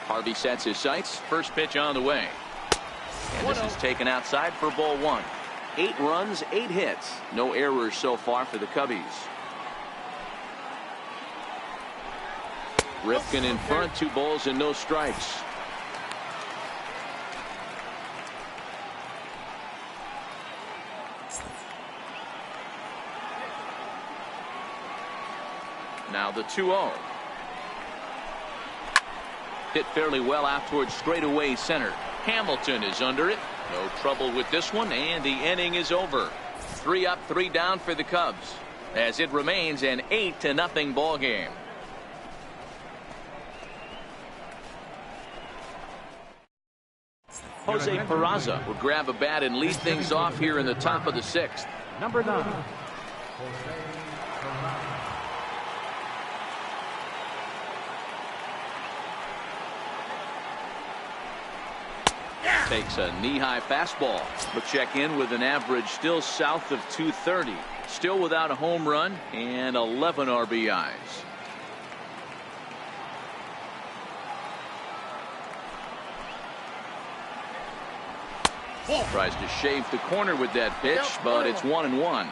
Harvey sets his sights. First pitch on the way. And this is taken outside for ball one. 8 runs, 8 hits. No errors so far for the Cubbies. Ripken in front, 2 balls and no strikes. Now the 2-0. Hit fairly well out towards straightaway center. Hamilton is under it. No trouble with this one, and the inning is over. 3 up, 3 down for the Cubs, as it remains an 8-0 ball game. Jose Peraza will grab a bat and lead things off here in the top of the 6th. Number 9. Takes a knee-high fastball. But check in with an average still south of 230. Still without a home run and 11 RBIs. Tries to shave the corner with that pitch, but it's 1-1.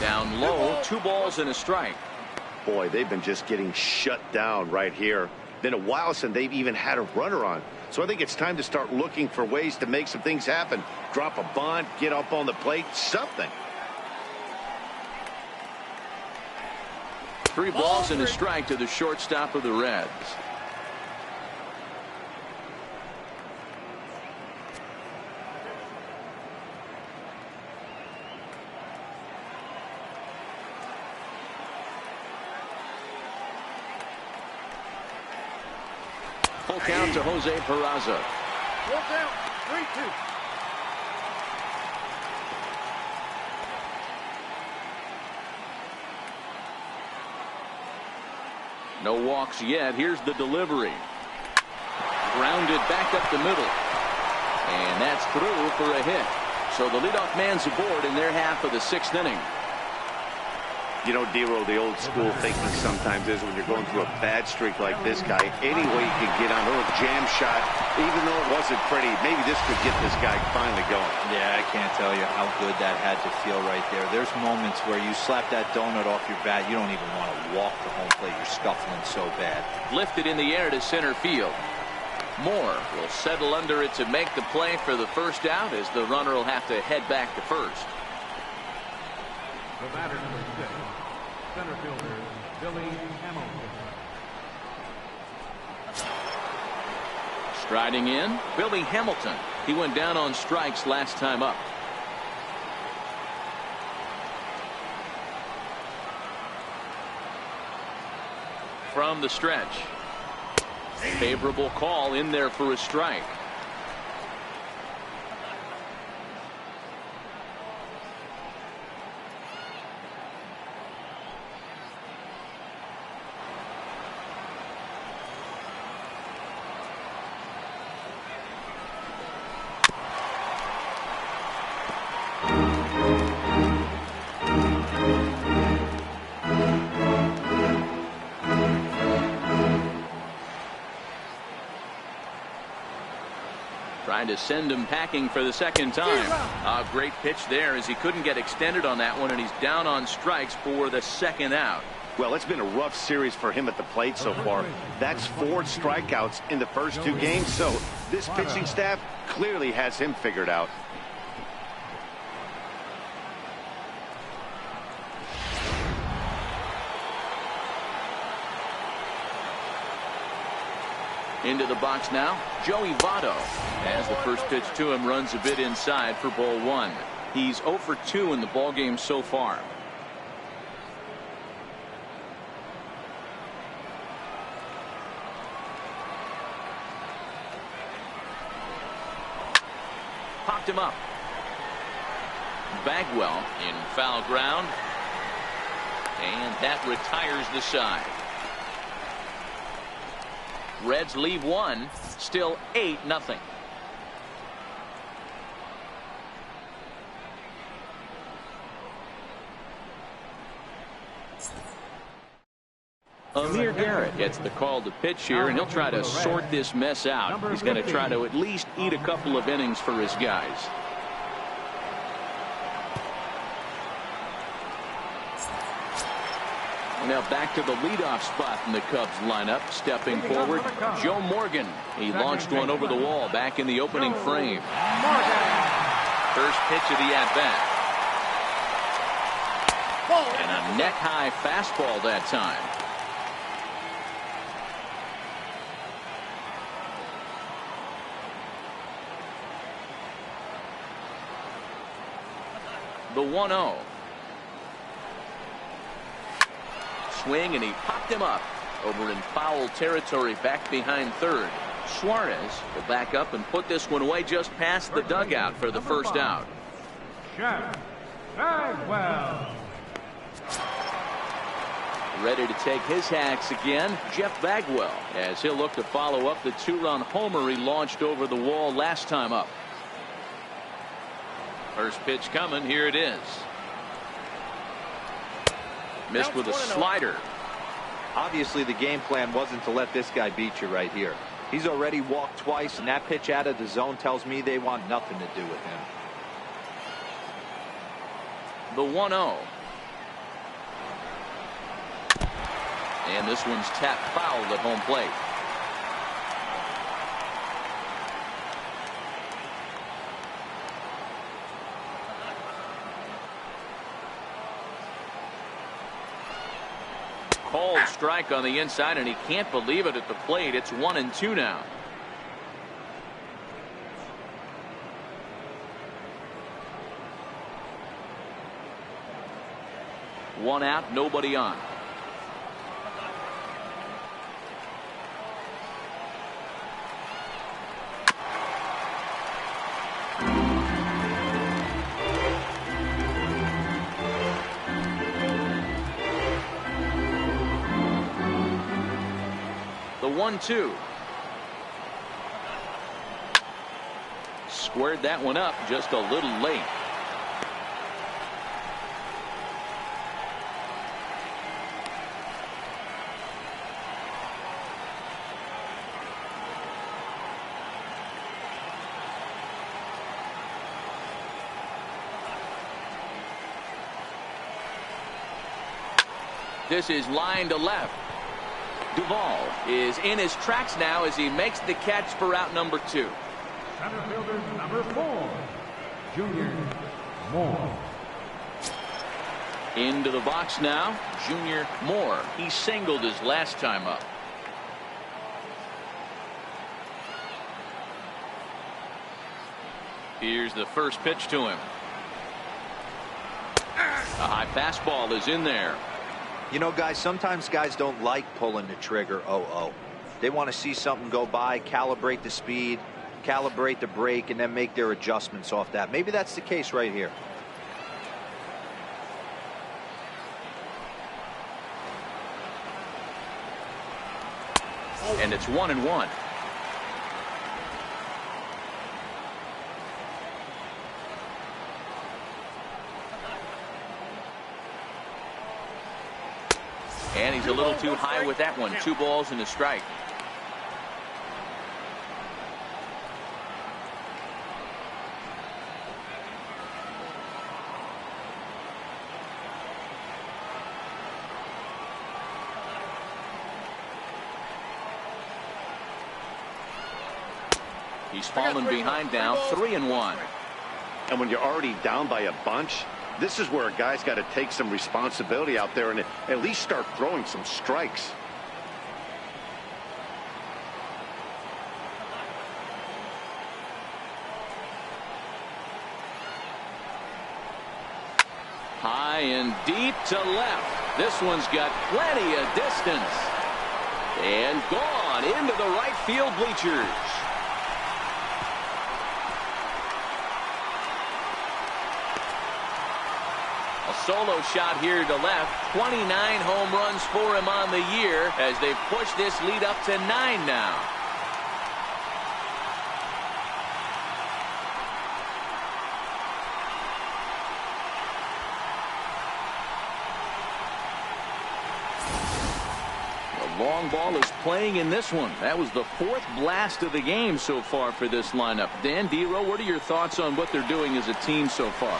Down low, 2 balls and a strike. Boy, they've been just getting shut down right here. Been a while since they've even had a runner on. So I think it's time to start looking for ways to make some things happen. Drop a bunt, get up on the plate, something. 3 balls and a strike to the shortstop of the Reds. Full count to Jose Peraza. Full count, 3-2. No walks yet. Here's the delivery. Grounded back up the middle. And that's through for a hit. So the leadoff man's aboard in their half of the 6th inning. You know, Dero, the old school thinking sometimes is when you're going through a bad streak like this guy, any way you can get on a little jam shot, even though it wasn't pretty, maybe this could get this guy finally going. Yeah, I can't tell you how good that had to feel right there. There's moments where you slap that donut off your bat, you don't even want to walk to home plate. You're scuffling so bad. Lifted in the air to center field. Moore will settle under it to make the play for the first out, as the runner will have to head back to first. The batter, number 6, center fielder, Billy Hamilton. Striding in, Billy Hamilton. He went down on strikes last time up. From the stretch. Favorable call in there for a strike. Trying to send him packing for the second time. A great pitch there as he couldn't get extended on that one, and he's down on strikes for the second out. Well, it's been a rough series for him at the plate so far. That's 4 strikeouts in the first 2 games, so this pitching staff clearly has him figured out. Into the box now, Joey Votto. As the first pitch to him runs a bit inside for ball 1. He's 0 for 2 in the ballgame so far. Popped him up. Bagwell in foul ground. And that retires the side. Reds leave 1, still 8-0. Amir Garrett gets the call to pitch here, and he'll try to sort this mess out. He's going to try to at least eat a couple of innings for his guys. Now back to the leadoff spot in the Cubs lineup. Stepping forward, Joe Morgan. He launched one over the wall back in the opening frame. First pitch of the at-bat. And a neck-high fastball that time. The 1-0. Swing, and he popped him up over in foul territory back behind third. Suarez will back up and put this one away just past the dugout for the first out. Jeff Bagwell. Ready to take his hacks again, Jeff Bagwell, as he'll look to follow up the 2-run homer he launched over the wall last time up. First pitch coming, here it is. Missed with a slider. Obviously the game plan wasn't to let this guy beat you right here. He's already walked twice, and that pitch out of the zone tells me they want nothing to do with him. The 1-0. And this one's tapped foul at home plate. Called strike on the inside, and he can't believe it at the plate. It's 1-2 now. One out, nobody on. The 1-2. Squared that one up just a little late. This is line to left. Duvall is in his tracks now as he makes the catch for out number 2. Center fielder number 4, Junior Moore. Into the box now, Junior Moore. He singled his last time up. Here's the first pitch to him. A high fastball is in there. You know, guys, sometimes guys don't like pulling the trigger. They want to see something go by, calibrate the speed, calibrate the brake, and then make their adjustments off that. Maybe that's the case right here. And it's 1-1. And he's a little too high with that one. 2 balls and a strike. He's fallen behind now, 3-1. And when you're already down by a bunch, this is where a guy's got to take some responsibility out there and at least start throwing some strikes. High and deep to left. This one's got plenty of distance. And gone into the right field bleachers. Solo shot here to left. 29 home runs for him on the year as they push this lead up to 9 now. The long ball is playing in this one. That was the 4th blast of the game so far for this lineup. Dan Dero, what are your thoughts on what they're doing as a team so far?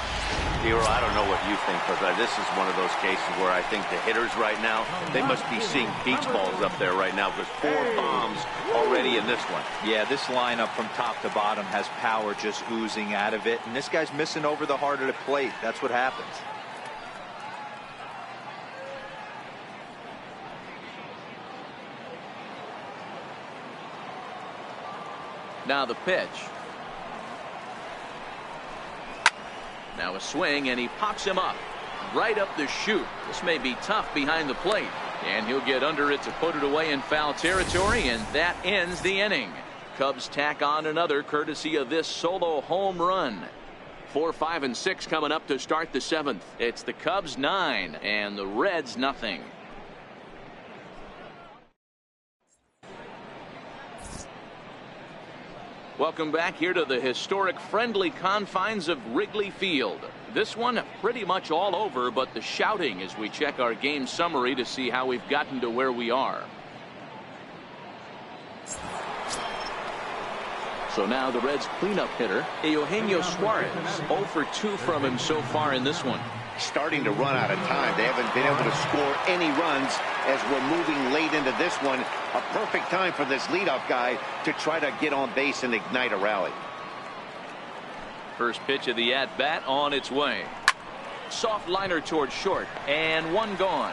Dero, I don't know what you think, but this is one of those cases where I think the hitters right now, they must be seeing beach balls up there right now because 4 bombs already in this one. Yeah, this lineup from top to bottom has power just oozing out of it, and this guy's missing over the heart of the plate. That's what happens. Now the pitch. Now a swing, and he pops him up right up the chute. This may be tough behind the plate, and he'll get under it to put it away in foul territory, and that ends the inning. Cubs tack on another courtesy of this solo home run. 4, 5, and 6 coming up to start the 7th. It's the Cubs 9 and the Reds nothing. Welcome back here to the historic friendly confines of Wrigley Field. This one pretty much all over, but the shouting as we check our game summary to see how we've gotten to where we are. So now the Reds cleanup hitter, Eugenio Suarez. 0 for 2 from him so far in this one. Starting to run out of time. They haven't been able to score any runs as we're moving late into this one. A perfect time for this leadoff guy to try to get on base and ignite a rally. First pitch of the at-bat on its way. Soft liner towards short, and 1 gone.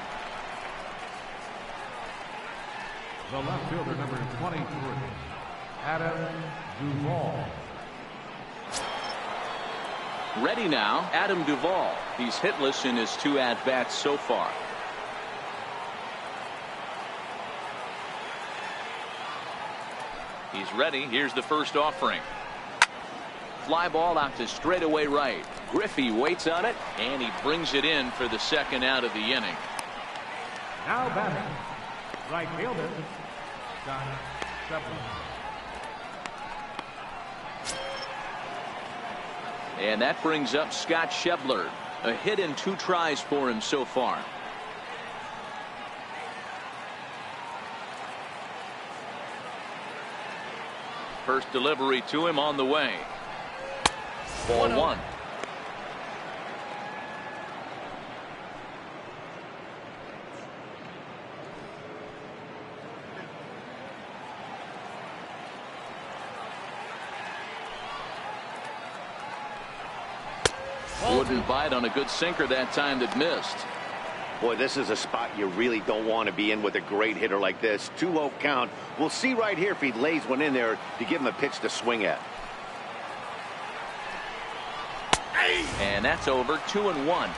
The left fielder, number 23, Adam Duvall. Ready now, Adam Duvall. He's hitless in his 2 at-bats so far. He's ready. Here's the first offering. Fly ball out to straightaway right. Griffey waits on it, and he brings it in for the 2nd out of the inning. Now batting, right fielder, Scott Shepard. And that brings up Scott Shebler. A hit in 2 tries for him so far. First delivery to him on the way. Ball 1. Wouldn't bite on a good sinker that time that missed. Boy, this is a spot you really don't want to be in with a great hitter like this. 2-0 count. We'll see right here if he lays one in there to give him a pitch to swing at. And that's over. 2-1.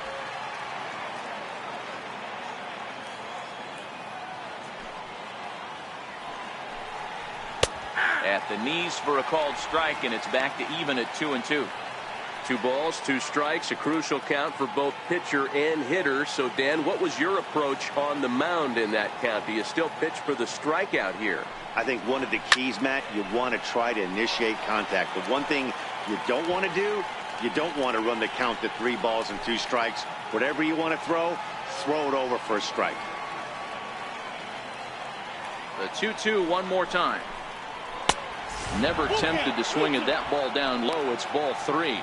At the knees for a called strike, and it's back to even at 2-2. 2 balls, 2 strikes, a crucial count for both pitcher and hitter. So, Dan, what was your approach on the mound in that count? Do you still pitch for the strikeout here? I think one of the keys, Matt, you want to try to initiate contact. The one thing you don't want to do, you don't want to run the count to 3 balls and 2 strikes. Whatever you want to throw it over for a strike. The 2-2 one more time. Never tempted to swing at that ball down low. It's ball 3.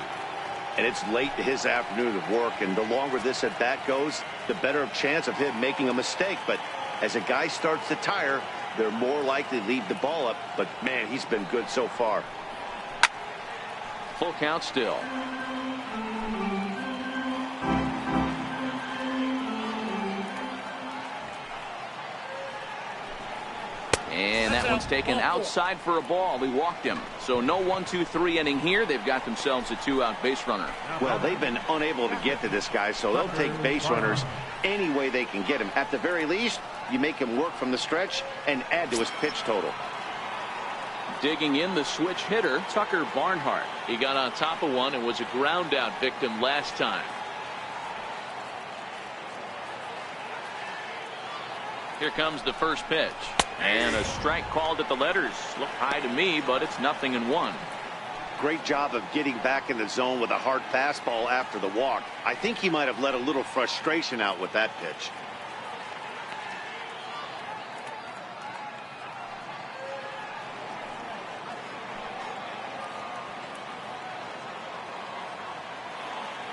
And it's late to his afternoon of work, and the longer this at bat goes, the better chance of him making a mistake. But as a guy starts to tire, they're more likely to leave the ball up. But man, he's been good so far. Full count still. And that one's taken outside for a ball. He walked him. So no 1-2-3 inning here. They've got themselves a 2-out base runner. Well, they've been unable to get to this guy, so they'll take base runners any way they can get him. At the very least, you make him work from the stretch and add to his pitch total. Digging in, the switch hitter, Tucker Barnhart. He got on top of one and was a ground out victim last time. Here comes the first pitch. And a strike called at the letters. Look high to me, but it's 0-1. Great job of getting back in the zone with a hard fastball after the walk. I think he might have let a little frustration out with that pitch.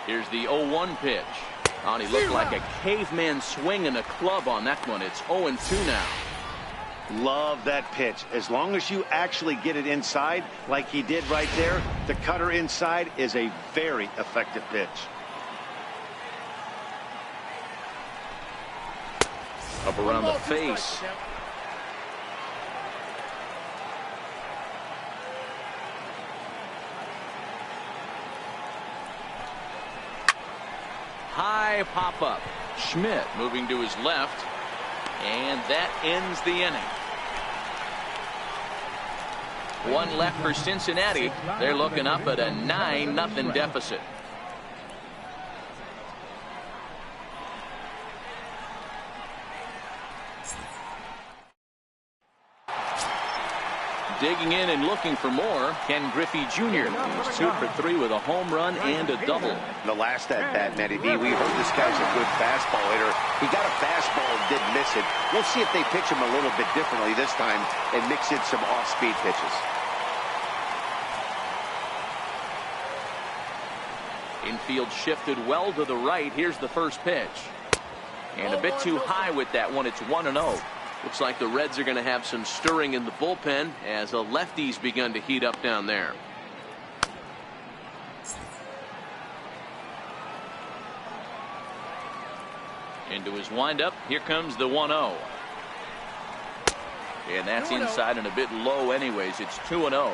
Here's the 0-1 pitch. And he looked like a caveman swinging a club on that one. It's 0-2 now. Love that pitch. As long as you actually get it inside like he did right there, the cutter inside is a very effective pitch. Up around the face. High pop up. Schmidt moving to his left. And that ends the inning. One left for Cincinnati. They're looking up at a 9-0 deficit. Digging in and looking for more, Ken Griffey Jr. He's 2 for 3 with a home run and a double. The last at bat, Matty D, we heard this guy's a good fastball hitter. He got a fastball and didn't miss it. We'll see if they pitch him a little bit differently this time and mix in some off-speed pitches. Infield shifted well to the right. Here's the first pitch. And a bit too high with that one. It's 1-0. Looks like the Reds are going to have some stirring in the bullpen as a lefty's begun to heat up down there. Into his windup. Here comes the 1-0. And that's inside and a bit low anyways. It's 2-0.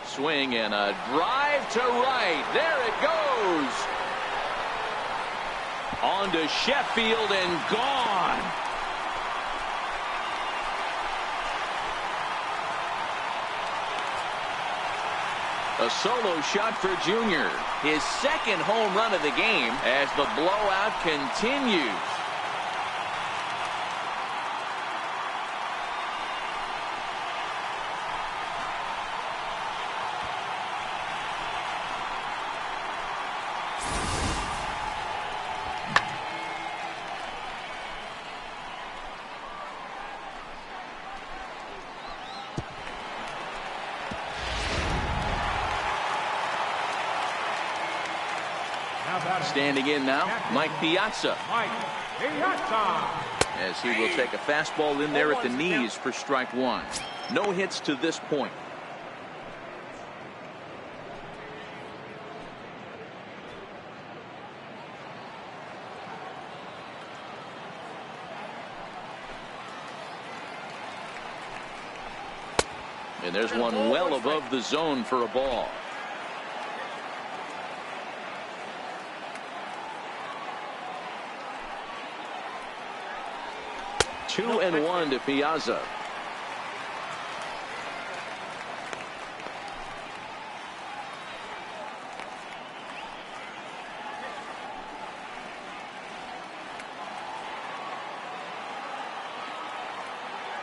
Swing and a drive to right. There it goes. On to Sheffield and gone. A solo shot for Junior. His second home run of the game as the blowout continues. Standing in now, Mike Piazza. As he will take a fastball in there at the knees for strike one. No hits to this point. And there's one well above the zone for a ball. 2-1 to Piazza.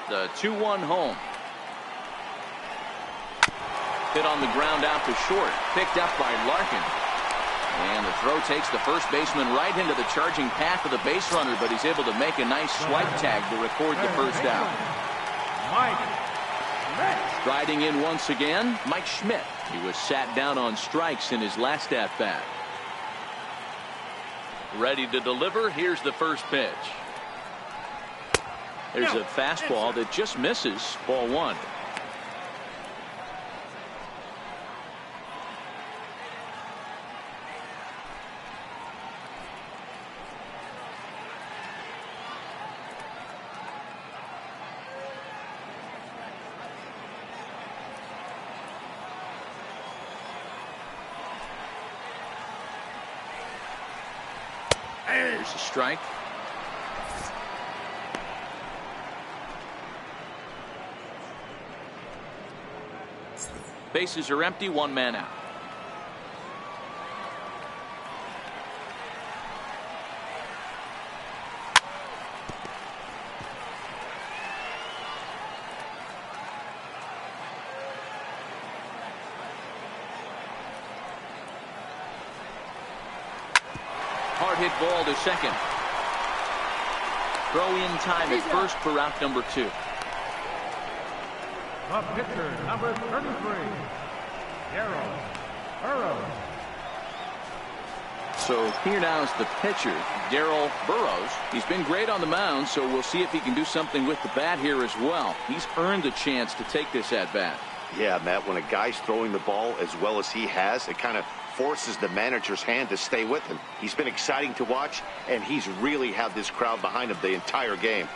The 2-1 home. Hit on the ground out to short. Picked up by Larkin. And the throw takes the first baseman right into the charging path of the base runner, but he's able to make a nice swipe tag to record the first out. Striding in once again, Mike Schmidt. He was sat down on strikes in his last at-bat. Ready to deliver. Here's the first pitch. There's a fastball that just misses. Ball one. There's a strike. Bases are empty, one man out. Hard hit ball to second. Throw in time at first for out number 2. The pitcher, number 33, Darryl Burrows. So here now is the pitcher, Darryl Burrows. He's been great on the mound, so we'll see if he can do something with the bat here as well. He's earned a chance to take this at bat. Yeah, Matt, when a guy's throwing the ball as well as he has, it kind of forces the manager's hand to stay with him. He's been exciting to watch, and he's really had this crowd behind him the entire game.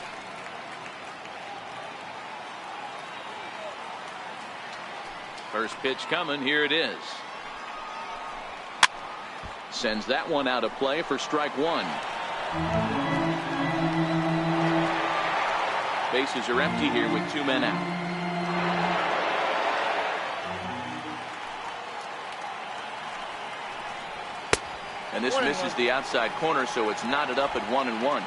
First pitch coming. Here it is. Sends that one out of play for strike one. Bases are empty here with 2 men out. And this misses the outside corner, so it's knotted up at 1-1.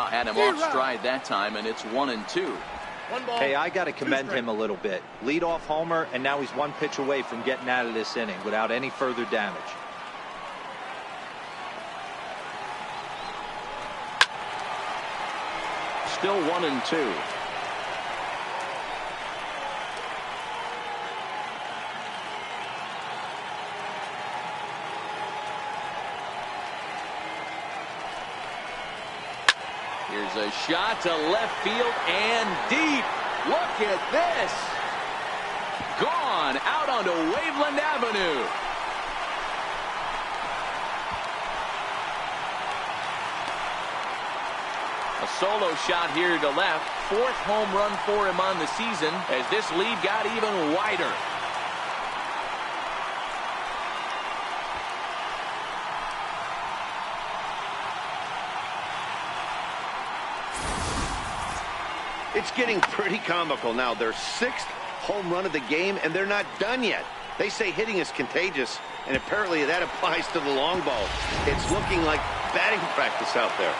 Had him off stride that time, and it's 1-2. Hey, I got to commend him a little bit. Leadoff homer, and now he's 1 pitch away from getting out of this inning without any further damage. Still 1-2. Here's a shot to left field and deep. Look at this. Gone out onto Waveland Avenue. A solo shot here to left. 4th home run for him on the season as this lead got even wider. It's getting pretty comical now. Their 6th home run of the game, and they're not done yet. They say hitting is contagious, and apparently that applies to the long ball. It's looking like batting practice out there.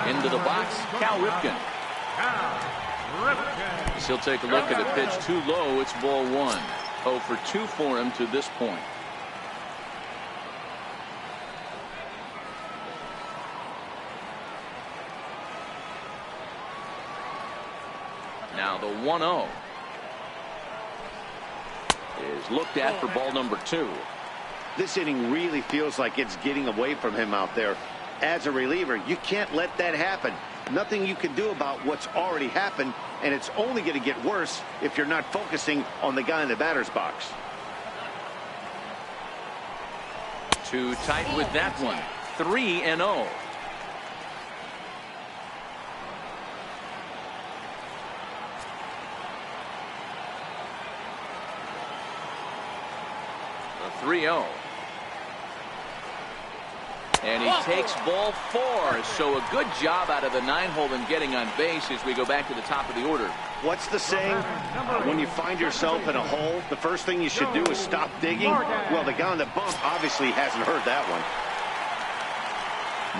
Into the box, Cal Ripken. As he'll take a look at a pitch too low. It's ball 1. 0 for 2 for him to this point. Now the 1-0 is looked at for ball number 2. This inning really feels like it's getting away from him out there. As a reliever, you can't let that happen. Nothing you can do about what's already happened, and it's only going to get worse if you're not focusing on the guy in the batter's box. Too tight with that one. 3-0. The 3-0. And he takes ball 4. So a good job out of the 9-hole in getting on base as we go back to the top of the order. What's the saying? When you find yourself in a hole, the first thing you should do is stop digging. Well, the guy on the bump obviously hasn't heard that one.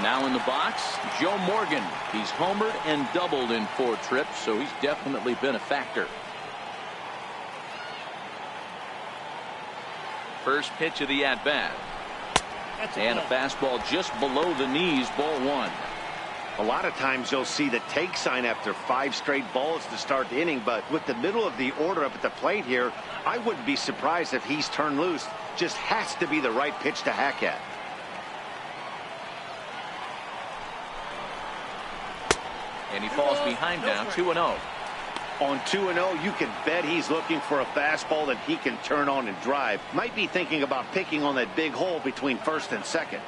Now in the box, Joe Morgan. He's homered and doubled in 4 trips, so he's definitely been a factor. First pitch of the at-bat. And a fastball just below the knees, ball 1. A lot of times you'll see the take sign after 5 straight balls to start the inning, but with the middle of the order up at the plate here, I wouldn't be surprised if he's turned loose. Just has to be the right pitch to hack at. And he falls behind now, 2-0. On 2-0, you can bet he's looking for a fastball that he can turn on and drive. Might be thinking about picking on that big hole between first and second.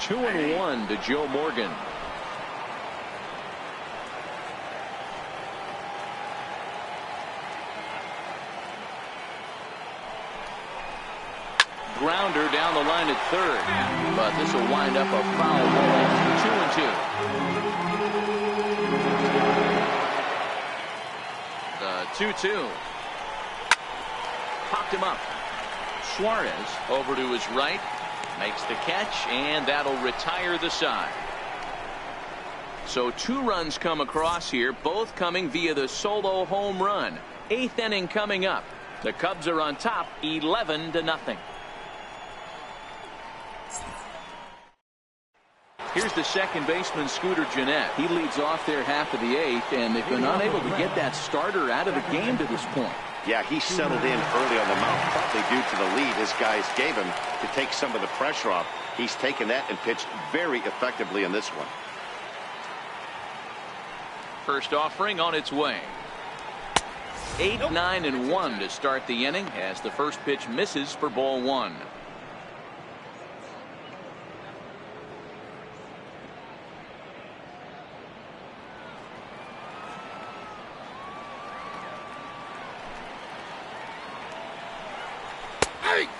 Two and 1 to Joe Morgan. Grounder down the line at third, but this will wind up a foul ball. 2-2. The 2-2. Popped him up. Suarez over to his right, makes the catch, and that'll retire the side. So 2 runs come across here, both coming via the solo home run. 8th inning coming up. The Cubs are on top, 11-0. Here's the second baseman, Scooter Gennett. He leads off their half of the 8th, and they've been unable to get that starter out of the game to this point. Yeah, he settled in early on the mound, probably due to the lead his guys gave him to take some of the pressure off. He's taken that and pitched very effectively in this one. First offering on its way. 8, 9, and 1 to start the inning as the first pitch misses for ball 1.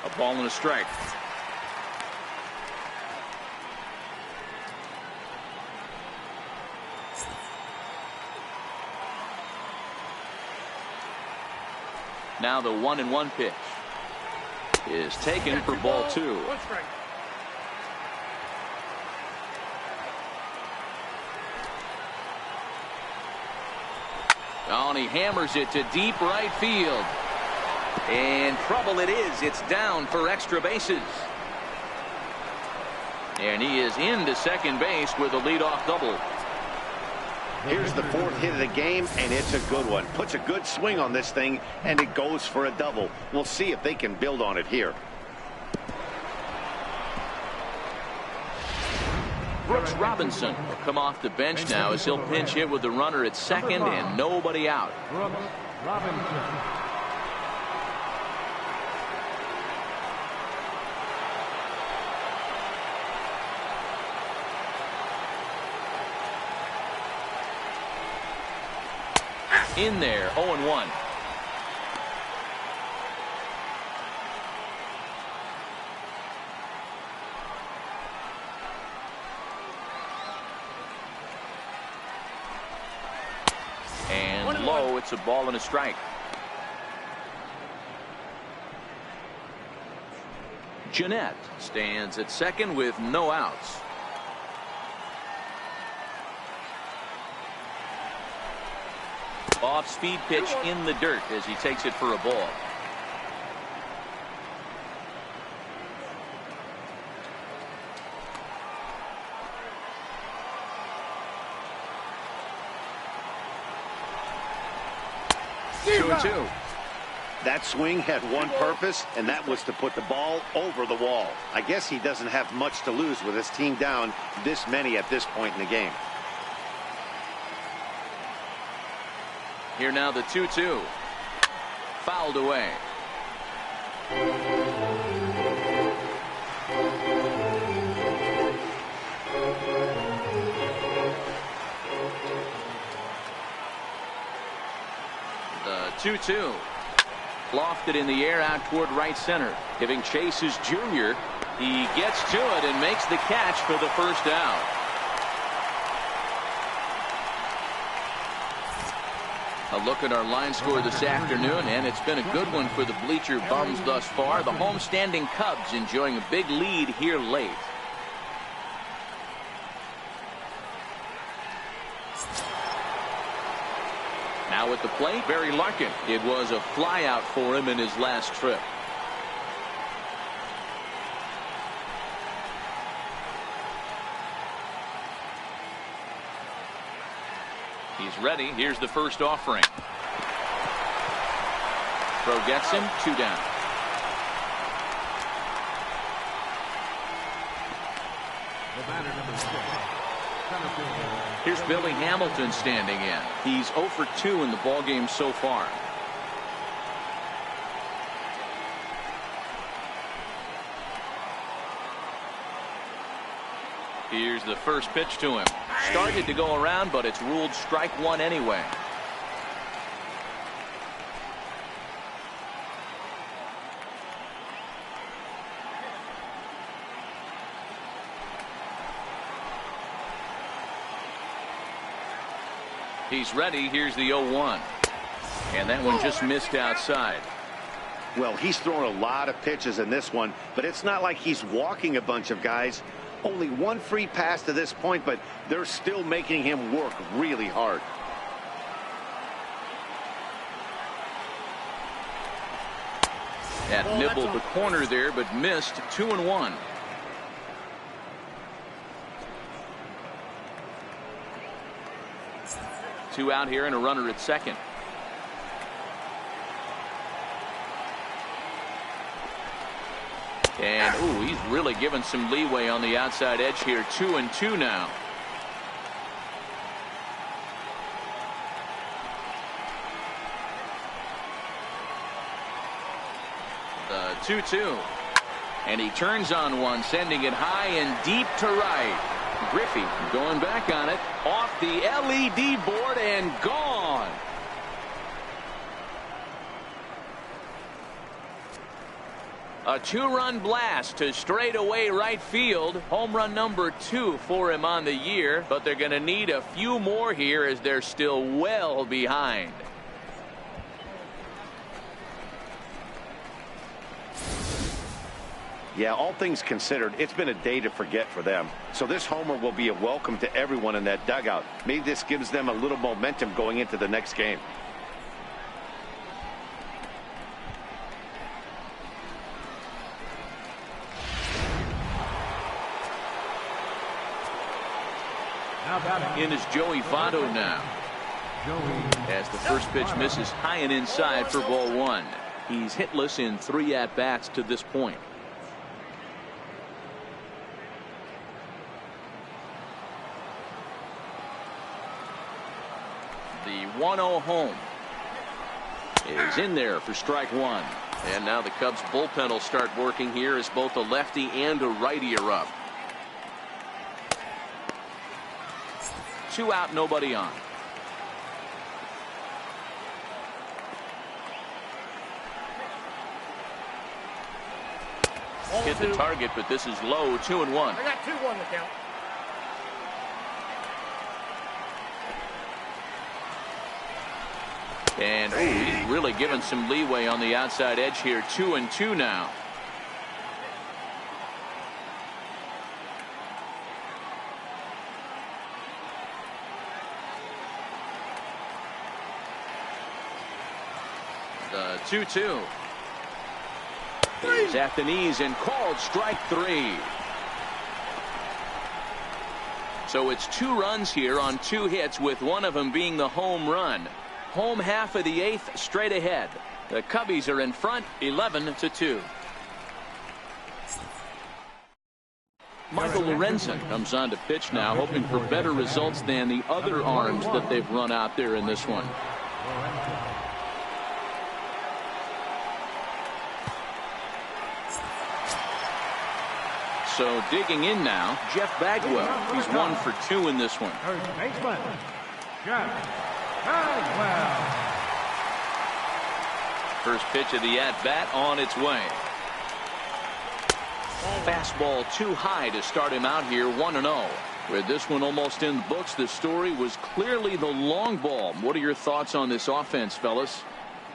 A ball and a strike. Now the 1-1 pitch is taken for ball 2. Oh, and he hammers it to deep right field. And trouble it is. It's down for extra bases. And he is into second base with a leadoff double. Here's the 4th hit of the game, and it's a good one. Puts a good swing on this thing, and it goes for a double. We'll see if they can build on it here. Brooks Robinson will come off the bench now as he'll pinch hit with the runner at second and nobody out. Brooks Robinson. In there, 0-1. And low, it's a ball and a strike. Gennett stands at second with no outs. Off-speed pitch in the dirt as he takes it for a ball. Two and 2. That swing had one purpose, and that was to put the ball over the wall. I guess he doesn't have much to lose with his team down this many at this point in the game. Here now the 2-2. Fouled away. The 2-2. Lofted in the air out toward right center. Giving chase is Junior. He gets to it and makes the catch for the first down. A look at our line score this afternoon, and it's been a good one for the bleacher bums thus far. The homestanding Cubs enjoying a big lead here late. Now at the plate, Barry Larkin. It was a flyout for him in his last trip. He's ready. Here's the first offering. Throw gets him. 2 down. The batter, number 6. Center fielder. Here's Billy Hamilton standing in. He's 0 for 2 in the ballgame so far. Here's the first pitch to him. Started to go around, but it's ruled strike 1 anyway. He's ready. Here's the 0-1. And that one just missed outside. Well, he's thrown a lot of pitches in this one, but it's not like he's walking a bunch of guys. Only one free pass to this point, but they're still making him work really hard. That nibbled the corner there, but missed. 2-1. Two out here and a runner at second. And, ooh, he's really given some leeway on the outside edge here. 2-2 now. The 2-2. And he turns on one, sending it high and deep to right. Griffey going back on it. Off the LED board and gone. A 2-run blast to straightaway right field. Home run number 2 for him on the year, but they're going to need a few more here as they're still well behind. Yeah, all things considered, it's been a day to forget for them. So this homer will be a welcome to everyone in that dugout. Maybe this gives them a little momentum going into the next game. In is Joey Votto now. As the first pitch misses high and inside for ball 1. He's hitless in 3 at-bats to this point. The 1-0 home is in there for strike 1. And now the Cubs bullpen will start working here as both a lefty and a righty are up. 2 out, nobody on. Hit the target, but this is low. 2-1. I got 2-1 to count. And he's really given some leeway on the outside edge here. 2-2 now. The 2-2. He's at the knees and called strike 3. So it's 2 runs here on 2 hits, with one of them being the home run. Home half of the 8th straight ahead. The Cubbies are in front 11-2. Michael Lorenzen comes on to pitch now, hoping for better results than the other arms that they've run out there in this one. So digging in now, Jeff Bagwell. He's 1 for 2 in this one. First baseman, Jeff Bagwell. First pitch of the at-bat on its way. Fastball too high to start him out here, 1-0. With this one almost in the books, the story was clearly the long ball. What are your thoughts on this offense, fellas?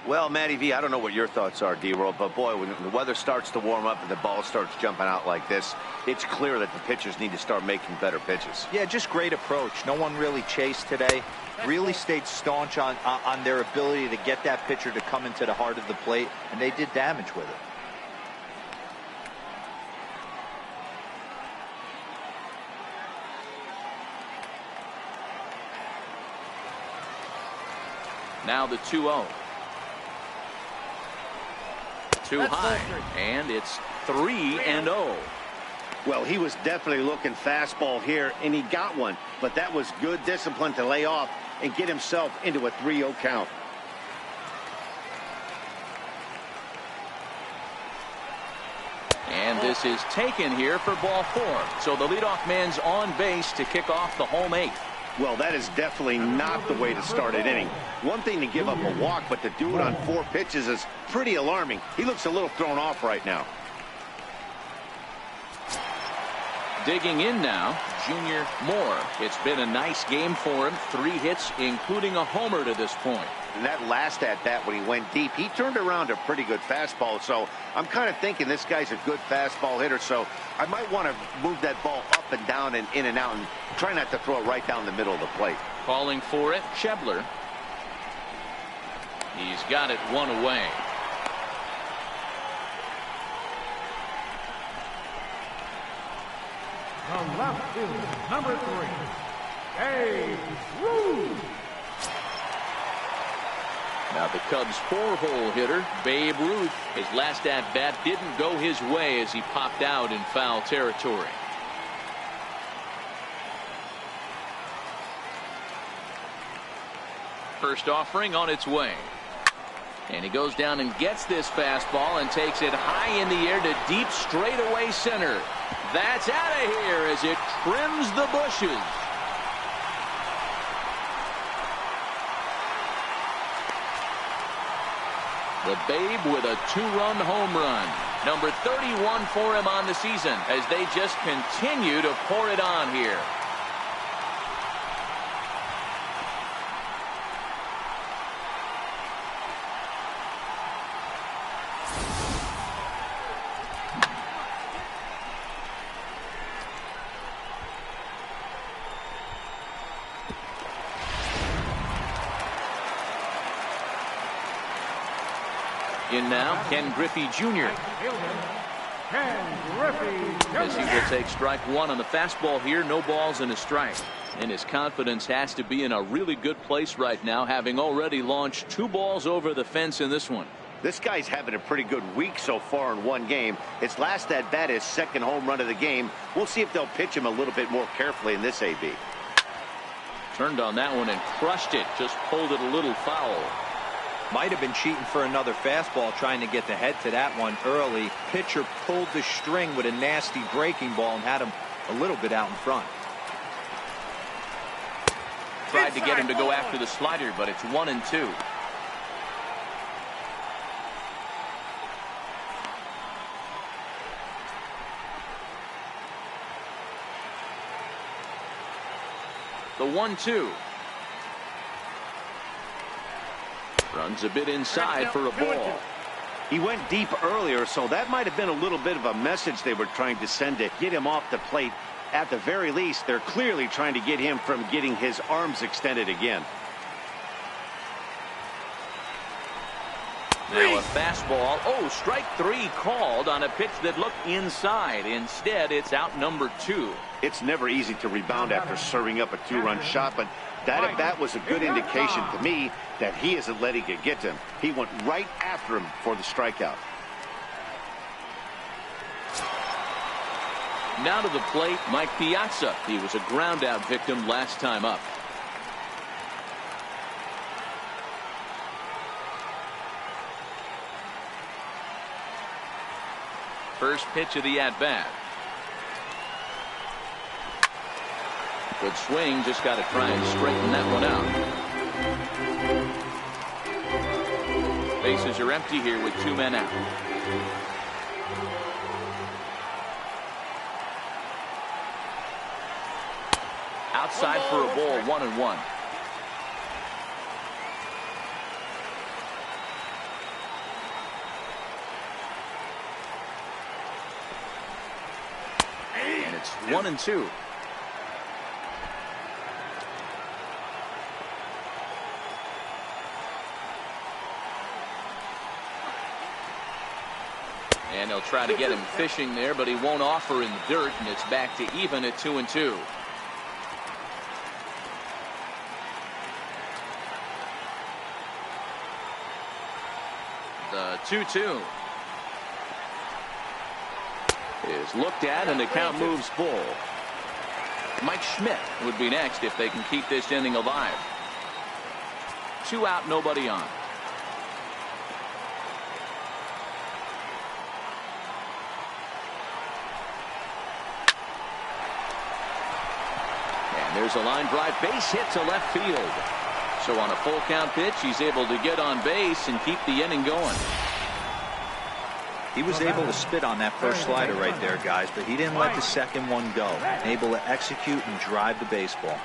Well, Matty V, I don't know what your thoughts are, D-Roll, but boy, when the weather starts to warm up and the ball starts jumping out like this, it's clear that the pitchers need to start making better pitches. Yeah, just great approach. No one really chased today. Really stayed staunch on their ability to get that pitcher to come into the heart of the plate, and they did damage with it. Now the 2-0. Too high, and it's 3-0. Well, he was definitely looking fastball here, and he got one. But that was good discipline to lay off and get himself into a 3-0 count. And this is taken here for ball 4. So the leadoff man's on base to kick off the home 8th. Well, that is definitely not the way to start an inning. One thing to give up a walk, but to do it on 4 pitches is pretty alarming. He looks a little thrown off right now. Digging in now, Junior Moore. It's been a nice game for him. 3 hits, including a homer to this point. And that last at-bat when he went deep, he turned around a pretty good fastball. So I'm kind of thinking this guy's a good fastball hitter. So I might want to move that ball up and down and in and out and try not to throw it right down the middle of the plate. Calling for it, Schebler. He's got it 1 away. The left fielder, number 3, Babe Ruth. Now the Cubs' 4-hole hitter, Babe Ruth. His last at-bat didn't go his way as he popped out in foul territory. First offering on its way. And he goes down and gets this fastball and takes it high in the air to deep straightaway center. That's out of here as it trims the bushes. The Babe with a 2-run home run. Number 31 for him on the season as they just continue to pour it on here. In now, Ken Griffey Jr. As he will take strike 1 on the fastball here. No balls and a strike. And his confidence has to be in a really good place right now, having already launched 2 balls over the fence in this one. This guy's having a pretty good week so far in 1 game. His last at-bat is 2nd home run of the game. We'll see if they'll pitch him a little bit more carefully in this AB. Turned on that one and crushed it. Just pulled it a little foul. Might have been cheating for another fastball, trying to get the head to that one early. Pitcher pulled the string with a nasty breaking ball and had him a little bit out in front. Tried to get him to go after the slider, but it's 1-2. The 1-2. Runs a bit inside for a ball. He went deep earlier, so that might have been a little bit of a message they were trying to send to get him off the plate. At the very least, they're clearly trying to get him from getting his arms extended again. Now a fastball. Oh, strike 3 called on a pitch that looked inside. Instead, it's out number 2. It's never easy to rebound after serving up a 2-run shot, but that at-bat was a good indication to me that he isn't letting it get to him. He went right after him for the strikeout. Now to the plate, Mike Piazza. He was a ground-out victim last time up. First pitch of the at-bat. Good swing, just got to try and straighten that one out. Bases are empty here with 2 men out. Outside for a ball, 1-1. And it's 1-2. And they'll try to get him fishing there, but he won't offer in the dirt, and it's back to even at 2-2. The 2-2 is looked at, and the count moves full. Mike Schmidt would be next if they can keep this inning alive. 2 out, nobody on. And there's a line drive base hit to left field. So on a full count pitch, he's able to get on base and keep the inning going. He was able to spit on that first slider right there, guys, but he didn't let the second one go. Able to execute and drive the baseball.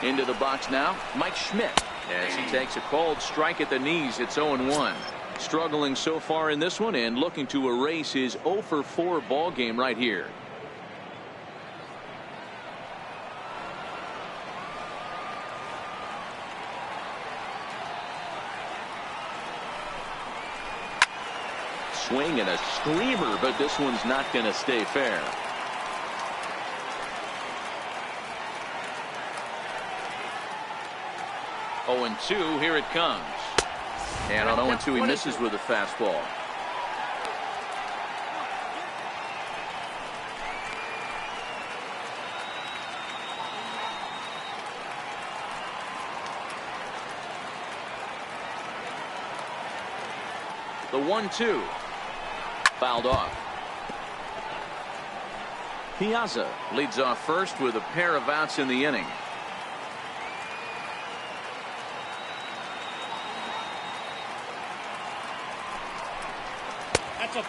Into the box now, Mike Schmidt, as he takes a cold strike at the knees. It's 0-1. Struggling so far in this one and looking to erase his 0-for-4 ball game right here. Swing and a screamer, but this one's not going to stay fair. Oh, 0-2, here it comes. And on 0-2, he misses with a fastball. The 1-2. Fouled off. Piazza leads off first with a pair of outs in the inning.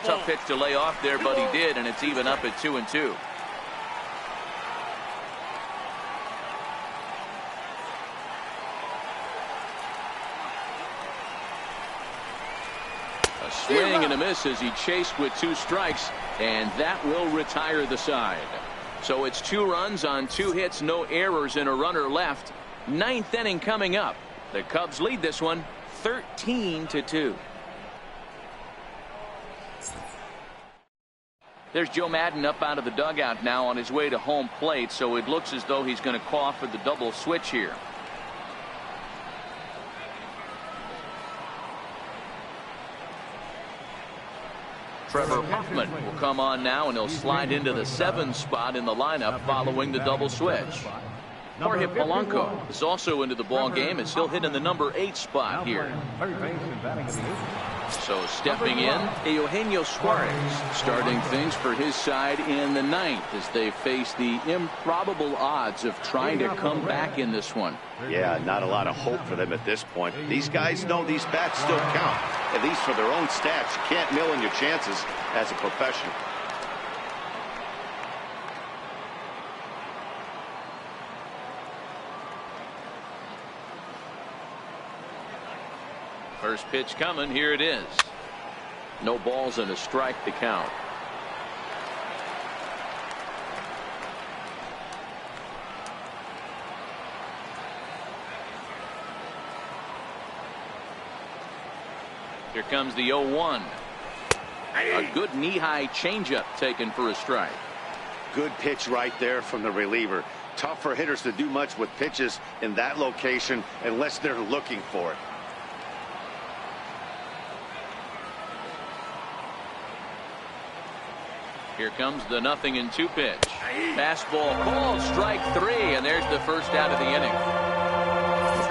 Tough pitch to lay off there, but he did, and it's even up at 2-2. A swing and a miss as he chased with 2 strikes, and that will retire the side. So it's 2 runs on 2 hits, no errors, and a runner left. 9th inning coming up. The Cubs lead this one 13-2. There's Joe Madden up out of the dugout now on his way to home plate, so it looks as though he's going to call for the double switch here. Trevor Hoffman will come on now, and he'll slide into the 7 spot in the lineup following the double switch. Jorge Polanco is also into the ball game as he'll hit in the number 8 spot here. So stepping in, Eugenio Suarez starting things for his side in the 9th as they face the improbable odds of trying to come back in this one. Yeah, not a lot of hope for them at this point. These guys know these bats still count, at least for their own stats. You can't mill in your chances as a professional. First pitch coming. Here it is. No balls and a strike to count. Here comes the 0-1. A good knee-high changeup taken for a strike. Good pitch right there from the reliever. Tough for hitters to do much with pitches in that location unless they're looking for it. Here comes the 0-2 pitch. Fastball called, strike 3, and there's the first out of the inning.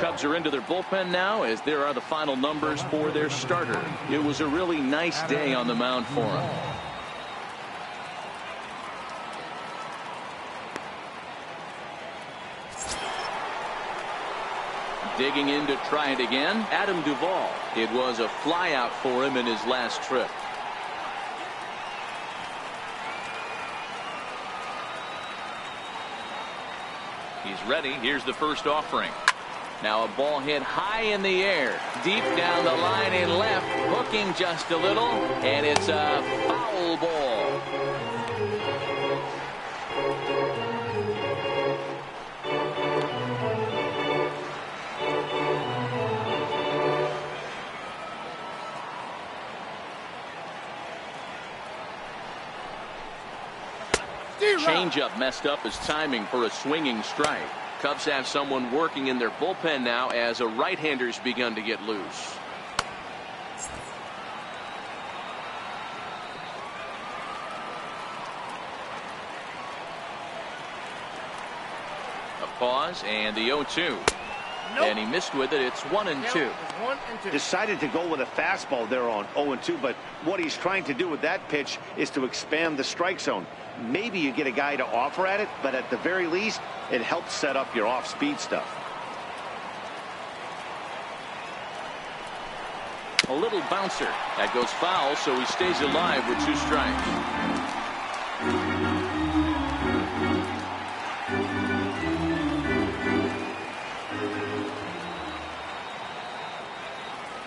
Cubs are into their bullpen now, as there are the final numbers for their starter. It was a really nice day on the mound for him. Digging in to try it again, Adam Duvall. It was a flyout for him in his last trip. He's ready. Here's the first offering. Now a ball hit high in the air, deep down the line in left, hooking just a little, and it's a foul ball. Changeup messed up his timing for a swinging strike. Cubs have someone working in their bullpen now as a right-hander's begun to get loose. A pause and the 0-2. Nope. And he missed with it. It's 1-2. Decided to go with a fastball there on 0-2, but what he's trying to do with that pitch is to expand the strike zone. Maybe you get a guy to offer at it, but at the very least, it helps set up your off-speed stuff. A little bouncer. That goes foul, so he stays alive with 2 strikes.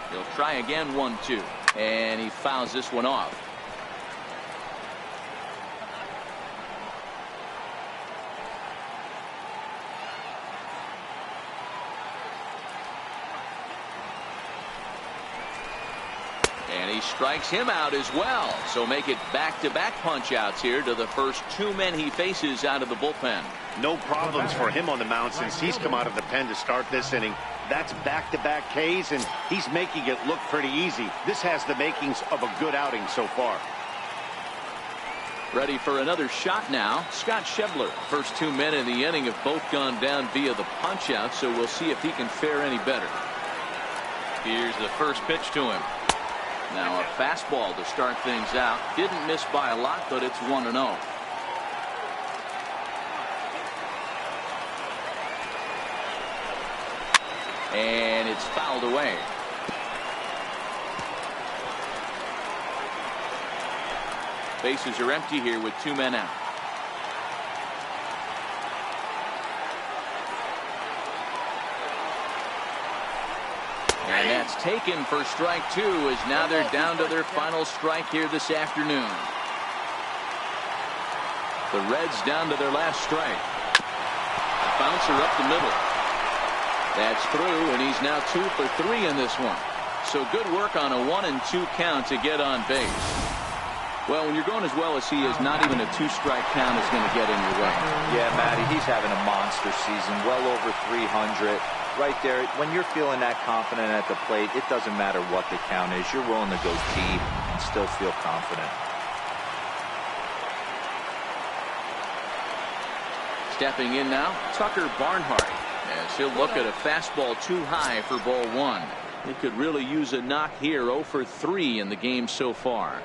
He'll try again, 1-2. And he fouls this one off. And he strikes him out as well. So make it back-to-back punch-outs here to the first 2 men he faces out of the bullpen. No problems for him on the mound since he's come out of the pen to start this inning. That's back-to-back Ks, and he's making it look pretty easy. This has the makings of a good outing so far. Ready for another shot now, Scott Schebler. First 2 men in the inning have both gone down via the punch-out, so we'll see if he can fare any better. Here's the first pitch to him. Now a fastball to start things out. Didn't miss by a lot, but it's 1-0. And it's fouled away. Bases are empty here with 2 men out. And that's taken for strike 2, as now they're down to their final strike here this afternoon. The Reds down to their last strike. A bouncer up the middle. That's through, and he's now 2 for 3 in this one. So good work on a 1-2 count to get on base. Well, when you're going as well as he is, not even a 2-strike count is going to get in your way. Yeah, Matty, he's having a monster season, well over 300. Right there, when you're feeling that confident at the plate, it doesn't matter what the count is. You're willing to go deep and still feel confident. Stepping in now, Tucker Barnhart, as he'll look at a fastball too high for ball 1. He could really use a knock here. 0 for 3 in the game so far.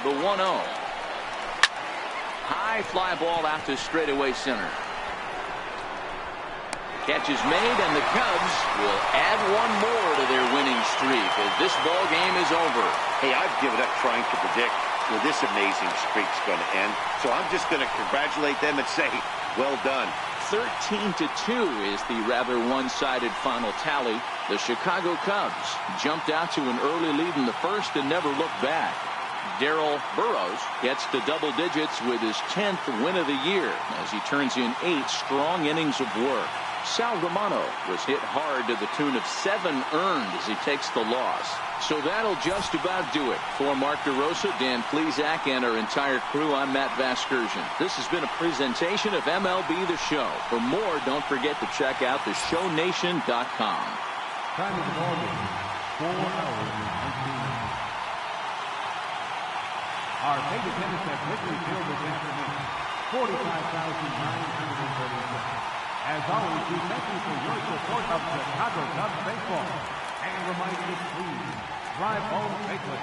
The 1-0. High fly ball out to straightaway center. Catch is made, and the Cubs will add 1 more to their winning streak as this ball game is over. Hey, I've given up trying to predict where this amazing streak's going to end, so I'm just going to congratulate them and say, well done. 13-2 is the rather one-sided final tally. The Chicago Cubs jumped out to an early lead in the first and never looked back. Darryl Burrows gets to double digits with his 10th win of the year as he turns in 8 strong innings of work. Sal Romano was hit hard to the tune of 7 earned as he takes the loss. So that'll just about do it. For Mark DeRosa, Dan Plesac, and our entire crew, I'm Matt Vasgersian. This has been a presentation of MLB The Show. For more, don't forget to check out theshownation.com. Time of the ball game, 4 hours and 19 minutes. Our paid attendance at Wrigley Field this afternoon, 45,936. As always, we thank you for your support of Chicago Cubs baseball. And remind you to please drive home safely.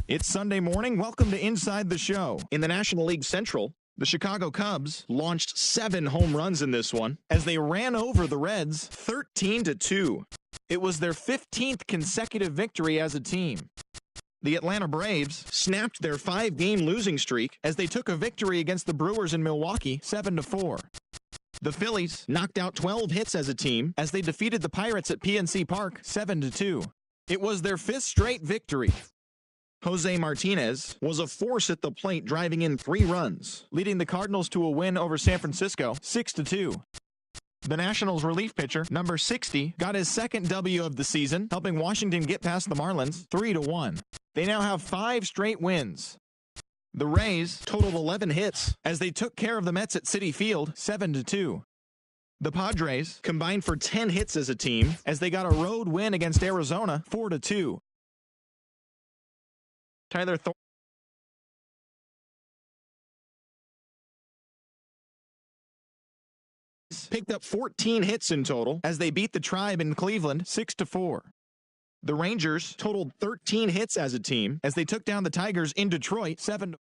It's Sunday morning. Welcome to Inside the Show. In the National League Central, the Chicago Cubs launched 7 home runs in this one as they ran over the Reds 13-2. It was their 15th consecutive victory as a team. The Atlanta Braves snapped their 5-game losing streak as they took a victory against the Brewers in Milwaukee 7-4. The Phillies knocked out 12 hits as a team as they defeated the Pirates at PNC Park 7-2. It was their 5th straight victory. Jose Martinez was a force at the plate, driving in 3 runs, leading the Cardinals to a win over San Francisco 6-2. The Nationals relief pitcher, number 60, got his 2nd W of the season, helping Washington get past the Marlins 3-1. They now have 5 straight wins. The Rays totaled 11 hits as they took care of the Mets at Citi Field 7-2. The Padres combined for 10 hits as a team as they got a road win against Arizona 4-2. Tyler Thornton picked up 14 hits in total as they beat the Tribe in Cleveland 6-4. The Rangers totaled 13 hits as a team as they took down the Tigers in Detroit 7-4.